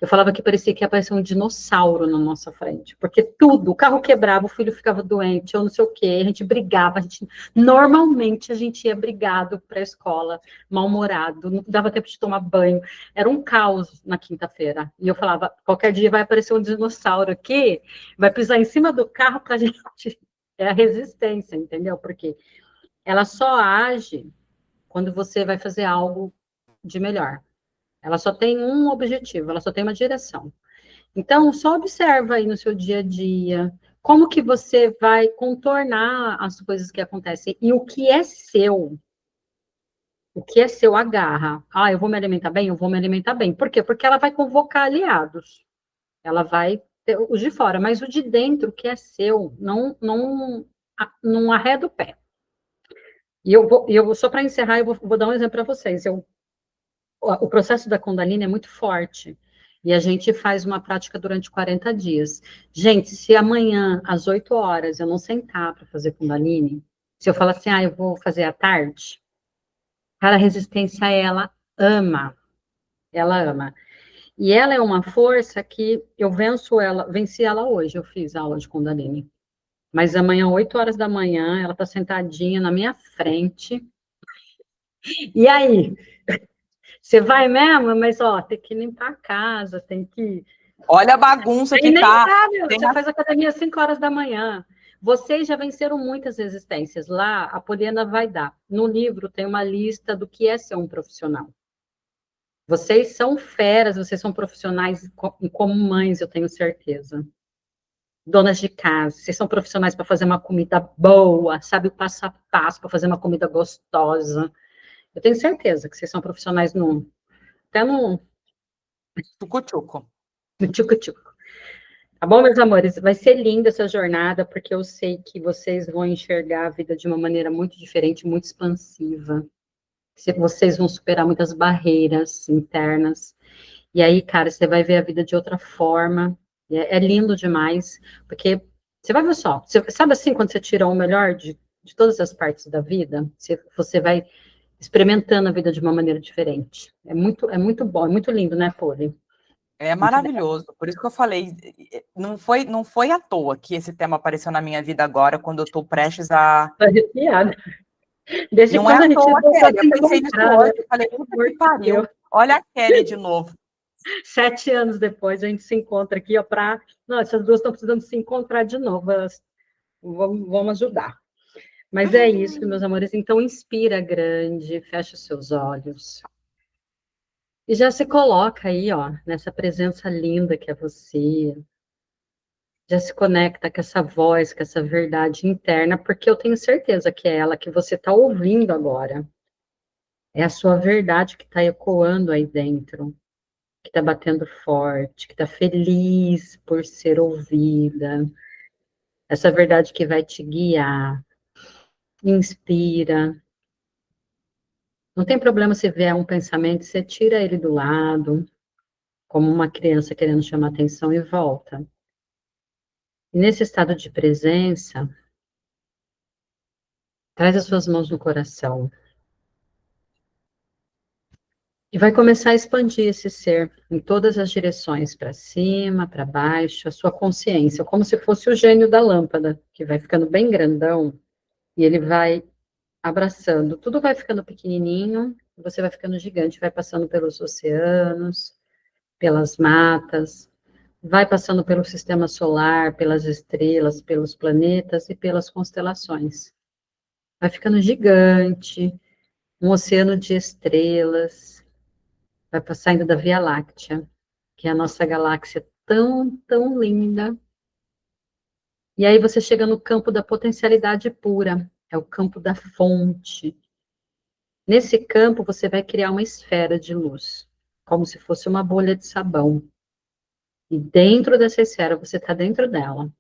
Eu falava que parecia que ia aparecer um dinossauro na nossa frente, porque tudo, o carro quebrava, o filho ficava doente, ou não sei o quê, a gente brigava, normalmente a gente ia brigado para a escola, mal-humorado, não dava tempo de tomar banho, era um caos na quinta-feira, e eu falava, qualquer dia vai aparecer um dinossauro aqui, vai pisar em cima do carro para a gente, é a resistência, entendeu? Porque ela só age quando você vai fazer algo de melhor. Ela só tem um objetivo, ela só tem uma direção. Então, só observa aí no seu dia a dia, como que você vai contornar as coisas que acontecem. E o que é seu, agarra. Ah, eu vou me alimentar bem? Eu vou me alimentar bem. Por quê? Porque ela vai convocar aliados. Ela vai ter os de fora, mas o de dentro, o que é seu, não arreda o pé. E só para encerrar, eu vou dar um exemplo para vocês. O processo da Kundalini é muito forte. E a gente faz uma prática durante 40 dias. Gente, se amanhã, às 8 horas, eu não sentar para fazer Kundalini, se eu falar assim, eu vou fazer à tarde, cara, a resistência, ela ama. Ela ama. E ela é uma força que eu venci ela hoje, eu fiz aula de Kundalini. Mas amanhã, 8 horas da manhã, ela está sentadinha na minha frente. E aí? Você vai mesmo? Mas, ó, tem que limpar a casa, tem que... Olha a bagunça que nem tá. sabe, você faz academia às 5 horas da manhã. Vocês já venceram muitas resistências. Lá, a Poliana vai dar. No livro tem uma lista do que é ser um profissional. Vocês são feras, vocês são profissionais como mães, eu tenho certeza. Donas de casa, vocês são profissionais para fazer uma comida boa, sabe o passo a passo para fazer uma comida gostosa. Eu tenho certeza que vocês são profissionais até no Tchucu-tchucu. tchucu-tchucu. Tá bom, meus amores? Vai ser linda essa jornada, porque eu sei que vocês vão enxergar a vida de uma maneira muito diferente, muito expansiva. Vocês vão superar muitas barreiras internas. E aí, cara, você vai ver a vida de outra forma. É lindo demais, porque você vai ver só. Sabe assim, quando você tira o melhor de todas as partes da vida? Você vai experimentando a vida de uma maneira diferente. É muito bom, é muito lindo, né, Poli? É maravilhoso, por isso que eu falei, não foi à toa que esse tema apareceu na minha vida agora, quando eu estou prestes a... Tô arrepiada. Desde Não é quando a à gente toa, voltou a Kelly, se eu pensei nisso encontrar, né? hoje, eu falei, puta Amor que de pariu, Deus. olha a Kelly de novo. 7 anos depois, a gente se encontra aqui, ó, Não, essas duas estão precisando se encontrar de novo, elas vamos ajudar. Mas é isso, meus amores, então inspira grande, fecha os seus olhos. E já se coloca aí, ó, nessa presença linda que é você. Já se conecta com essa voz, com essa verdade interna, porque eu tenho certeza que é ela que você está ouvindo agora. É a sua verdade que está ecoando aí dentro, que está batendo forte, que está feliz por ser ouvida. Essa verdade que vai te guiar. Inspira. Não tem problema se vier um pensamento, você tira ele do lado, como uma criança querendo chamar atenção e volta. E nesse estado de presença, traz as suas mãos no coração. E vai começar a expandir esse ser em todas as direções, para cima, para baixo, a sua consciência, como se fosse o gênio da lâmpada, que vai ficando bem grandão, e ele vai abraçando. Tudo vai ficando pequenininho, você vai ficando gigante, vai passando pelos oceanos, pelas matas, vai passando pelo sistema solar, pelas estrelas, pelos planetas e pelas constelações. Vai ficando gigante, um oceano de estrelas, vai saindo da Via Láctea, que é a nossa galáxia tão, tão linda. E aí você chega no campo da potencialidade pura, é o campo da fonte. Nesse campo você vai criar uma esfera de luz, como se fosse uma bolha de sabão. E dentro dessa esfera, você está dentro dela.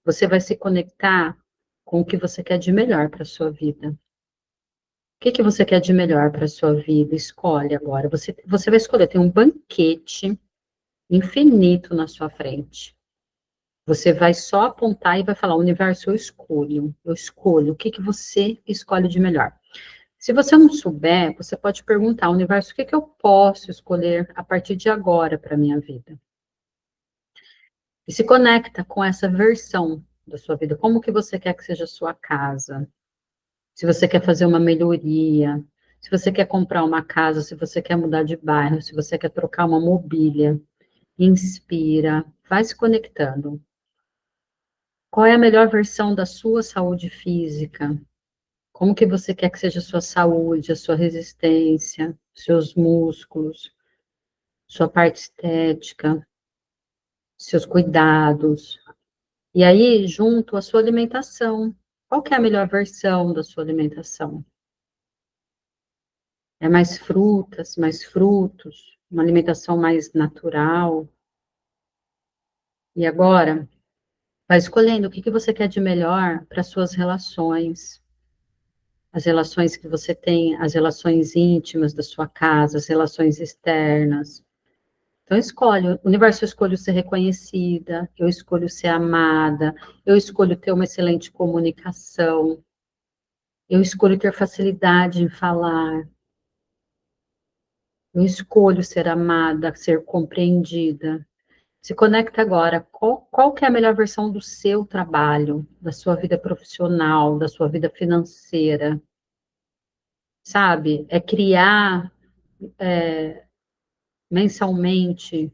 Você vai se conectar com o que você quer de melhor para a sua vida. O que você quer de melhor para a sua vida? Escolhe agora. Você vai escolher, tem um banquete infinito na sua frente. Você vai só apontar e vai falar, universo, eu escolho. O que você escolhe de melhor? Se você não souber, você pode perguntar ao universo o que eu posso escolher a partir de agora para a minha vida. E se conecta com essa versão da sua vida. Como que você quer que seja a sua casa? Se você quer fazer uma melhoria, se você quer comprar uma casa, se você quer mudar de bairro, se você quer trocar uma mobília. Inspira, vai se conectando. Qual é a melhor versão da sua saúde física? Como que você quer que seja a sua saúde, a sua resistência, seus músculos, sua parte estética, seus cuidados. E aí, junto a sua alimentação. Qual que é a melhor versão da sua alimentação? É mais frutas, mais frutos, uma alimentação mais natural. E agora, vai escolhendo o que você quer de melhor para suas relações. As relações que você tem, as relações íntimas da sua casa, as relações externas. Então, escolhe, o universo, eu escolho ser reconhecida, eu escolho ser amada, eu escolho ter uma excelente comunicação, eu escolho ter facilidade em falar, eu escolho ser amada, ser compreendida. Se conecta agora, qual que é a melhor versão do seu trabalho, da sua vida profissional, da sua vida financeira, sabe? É criar mensalmente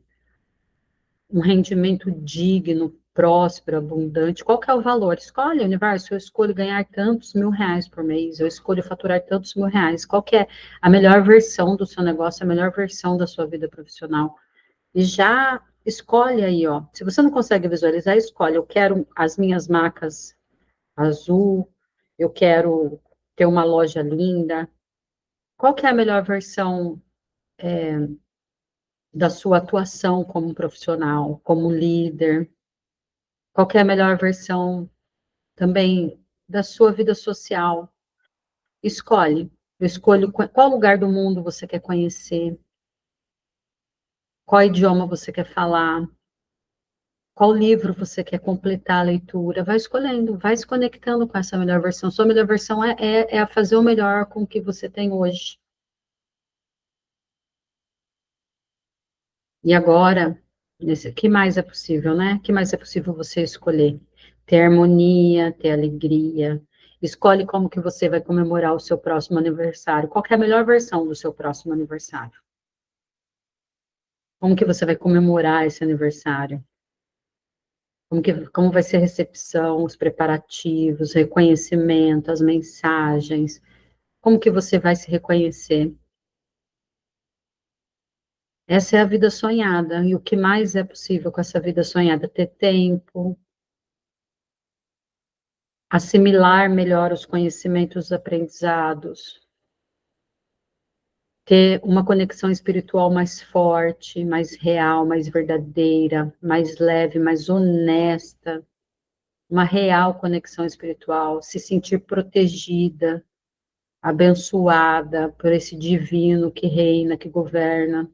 um rendimento digno, próspero, abundante. Qual que é o valor? Escolhe, universo, eu escolho ganhar tantos R$ 1.000 por mês, eu escolho faturar tantos R$ 1.000. Qual que é a melhor versão do seu negócio, a melhor versão da sua vida profissional? E já escolhe aí, ó. Se você não consegue visualizar, escolhe. Eu quero as minhas macas azul, eu quero ter uma loja linda. Qual que é a melhor versão da sua atuação como profissional, como líder? Qual que é a melhor versão também da sua vida social? Escolhe. Eu escolho qual lugar do mundo você quer conhecer, qual idioma você quer falar, qual livro você quer completar a leitura. Vai escolhendo, vai se conectando com essa melhor versão. Sua melhor versão é a fazer o melhor com o que você tem hoje. E agora, que mais é possível, né? Que mais é possível você escolher? Ter harmonia, ter alegria. Escolhe como que você vai comemorar o seu próximo aniversário. Qual que é a melhor versão do seu próximo aniversário? Como que você vai comemorar esse aniversário? Como vai ser a recepção, os preparativos, o reconhecimento, as mensagens? Como que você vai se reconhecer? Essa é a vida sonhada. E o que mais é possível com essa vida sonhada? Ter tempo, assimilar melhor os conhecimentos aprendizados, ter uma conexão espiritual mais forte, mais real, mais verdadeira, mais leve, mais honesta, uma real conexão espiritual, se sentir protegida, abençoada por esse divino que reina, que governa.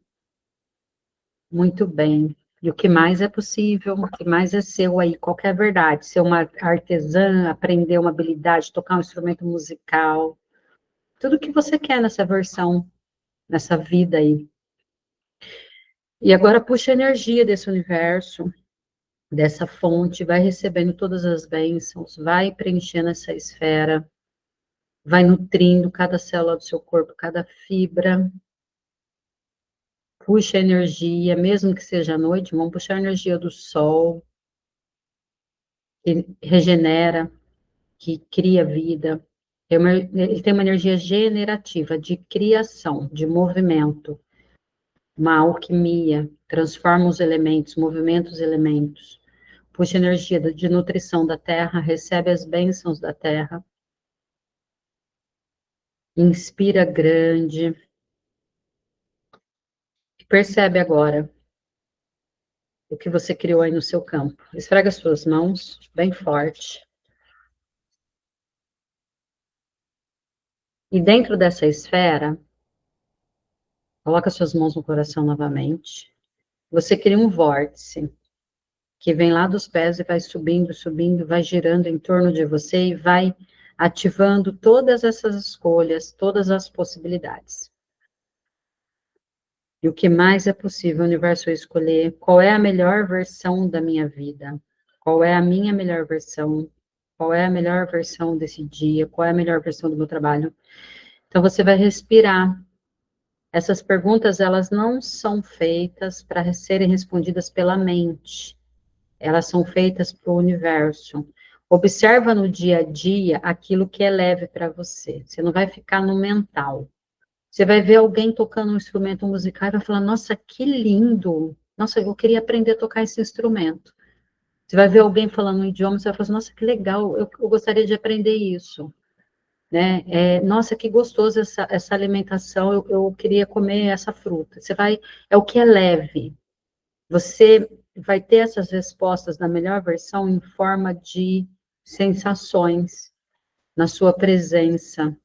Muito bem. E o que mais é possível, o que mais é seu aí, qualquer verdade, ser uma artesã, aprender uma habilidade, tocar um instrumento musical, tudo que você quer nessa versão, nessa vida aí. E agora puxa a energia desse universo, dessa fonte, vai recebendo todas as bênçãos, vai preenchendo essa esfera, vai nutrindo cada célula do seu corpo, cada fibra. Puxa a energia, mesmo que seja à noite, vamos puxar a energia do sol, que regenera, que cria vida. Ele tem uma energia generativa, de criação, de movimento, uma alquimia, transforma os elementos, movimenta os elementos, puxa energia de nutrição da terra, recebe as bênçãos da terra, inspira grande, percebe agora o que você criou aí no seu campo. Esfrega as suas mãos bem forte. E dentro dessa esfera, coloca suas mãos no coração novamente. Você cria um vórtice que vem lá dos pés e vai subindo, subindo, vai girando em torno de você e vai ativando todas essas escolhas, todas as possibilidades. E o que mais é possível, o universo, escolher qual é a melhor versão da minha vida, qual é a minha melhor versão, qual é a melhor versão desse dia, qual é a melhor versão do meu trabalho. Então, você vai respirar. Essas perguntas, elas não são feitas para serem respondidas pela mente. Elas são feitas para o universo. Observa no dia a dia aquilo que é leve para você. Você não vai ficar no mental. Você vai ver alguém tocando um instrumento musical e vai falar, nossa, que lindo. Nossa, eu queria aprender a tocar esse instrumento. Você vai ver alguém falando um idioma, você vai falar assim, nossa, que legal, eu gostaria de aprender isso. Né? Nossa, que gostoso essa alimentação, eu queria comer essa fruta. Você vai, é o que é leve. Você vai ter essas respostas na melhor versão em forma de sensações, na sua presença.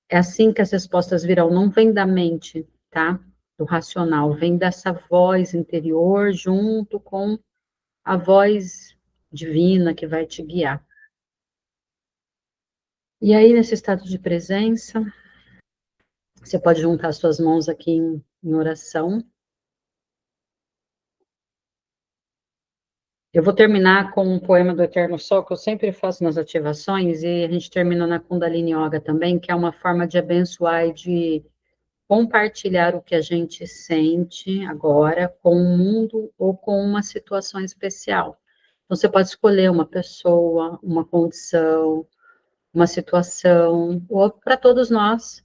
É assim que as respostas virão, não vem da mente, tá? Do racional, vem dessa voz interior junto com a voz divina que vai te guiar. E aí, nesse estado de presença, você pode juntar suas mãos aqui em oração. Eu vou terminar com um poema do Eterno Sol, que eu sempre faço nas ativações, e a gente termina na Kundalini Yoga também, que é uma forma de abençoar e de compartilhar o que a gente sente agora com o mundo ou com uma situação especial. Então, você pode escolher uma pessoa, uma condição, uma situação, ou para todos nós,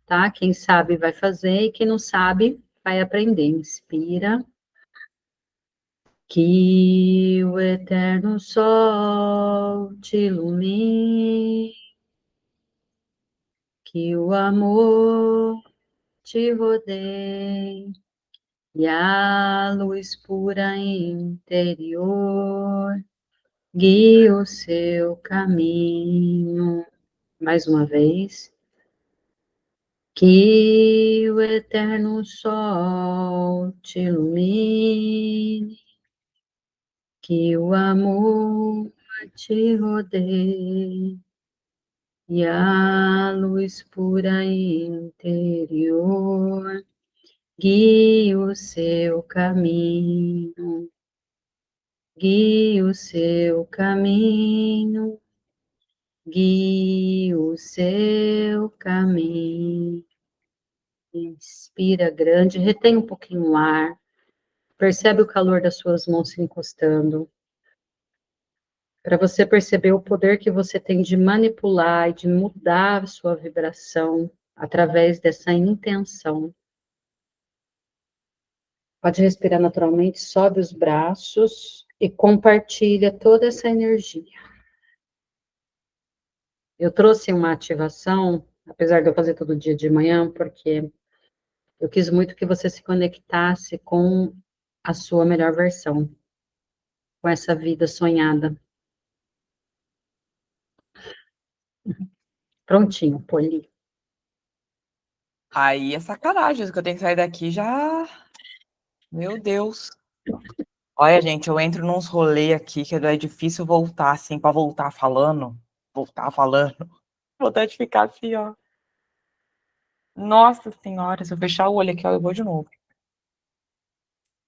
tá? Quem sabe vai fazer e quem não sabe vai aprender. Inspira. Que o eterno sol te ilumine, que o amor te rodeie e a luz pura interior guie o seu caminho. Mais uma vez. Que o eterno sol te ilumine, que o amor te rodeie e a luz pura interior guie o seu caminho, guie o seu caminho, guie o seu caminho. Inspira grande, retém um pouquinho o ar, percebe o calor das suas mãos se encostando, para você perceber o poder que você tem de manipular e de mudar a sua vibração através dessa intenção. Pode respirar naturalmente, sobe os braços e compartilha toda essa energia. Eu trouxe uma ativação, apesar de eu fazer todo dia de manhã, porque eu quis muito que você se conectasse com a sua melhor versão, com essa vida sonhada. Prontinho, Poli. Aí é sacanagem, que eu tenho que sair daqui já. Meu Deus. Olha, gente, eu entro nos rolês aqui que é difícil voltar, assim, pra voltar falando. Voltar falando. Vontade de ficar assim, ó. Nossa Senhora, se eu fechar o olho aqui, ó, eu vou de novo.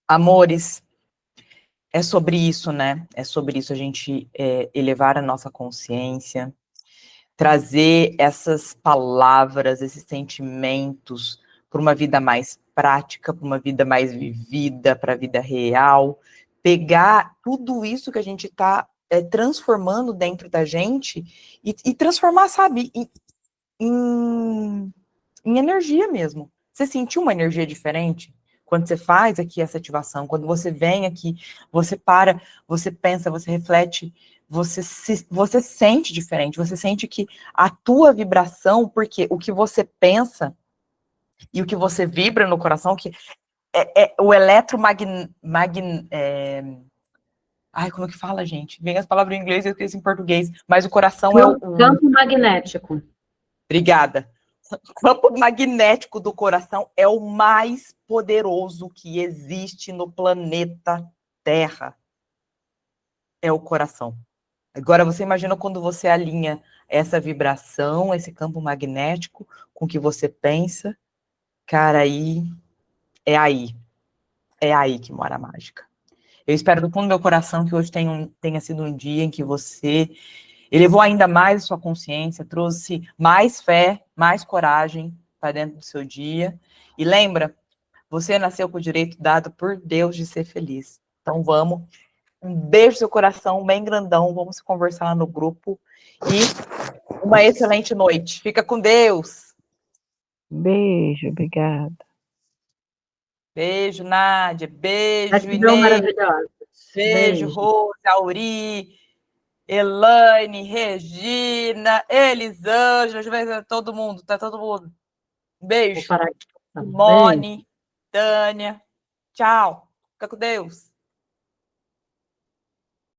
Amores, é sobre isso, né? É sobre isso a gente elevar a nossa consciência, trazer essas palavras, esses sentimentos para uma vida mais prática, para uma vida mais vivida, para a vida real, pegar tudo isso que a gente está transformando dentro da gente e transformar, sabe, em energia mesmo. Você sentiu uma energia diferente? Quando você faz aqui essa ativação, quando você vem aqui, você para, você pensa, você reflete, você sente diferente, você sente que a tua vibração, porque o que você pensa e o que você vibra no coração, que é o ai, como é que fala, gente? Vem as palavras em inglês e eu esqueço em português, mas o coração é o... Campo magnético. Obrigada. O campo magnético do coração é o mais poderoso que existe no planeta Terra. É o coração. Agora, você imagina quando você alinha essa vibração, esse campo magnético com que você pensa, cara, é aí que mora a mágica. Eu espero do fundo do meu coração que hoje tenha sido um dia em que você elevou ainda mais a sua consciência, trouxe mais fé, mais coragem para dentro do seu dia. E lembra, você nasceu com o direito dado por Deus de ser feliz. Então vamos, um beijo no seu coração, bem grandão, vamos conversar lá no grupo. E uma excelente noite. Fica com Deus. Beijo, obrigada. Beijo, Nádia. Beijo, Gratidão Inês. maravilhosa. Beijo, Rose, Auri, Elaine, Regina, Elisângela, todo mundo, tá todo mundo. Beijo. Vou parar aqui. Simone, Tânia. Tchau. Fica com Deus.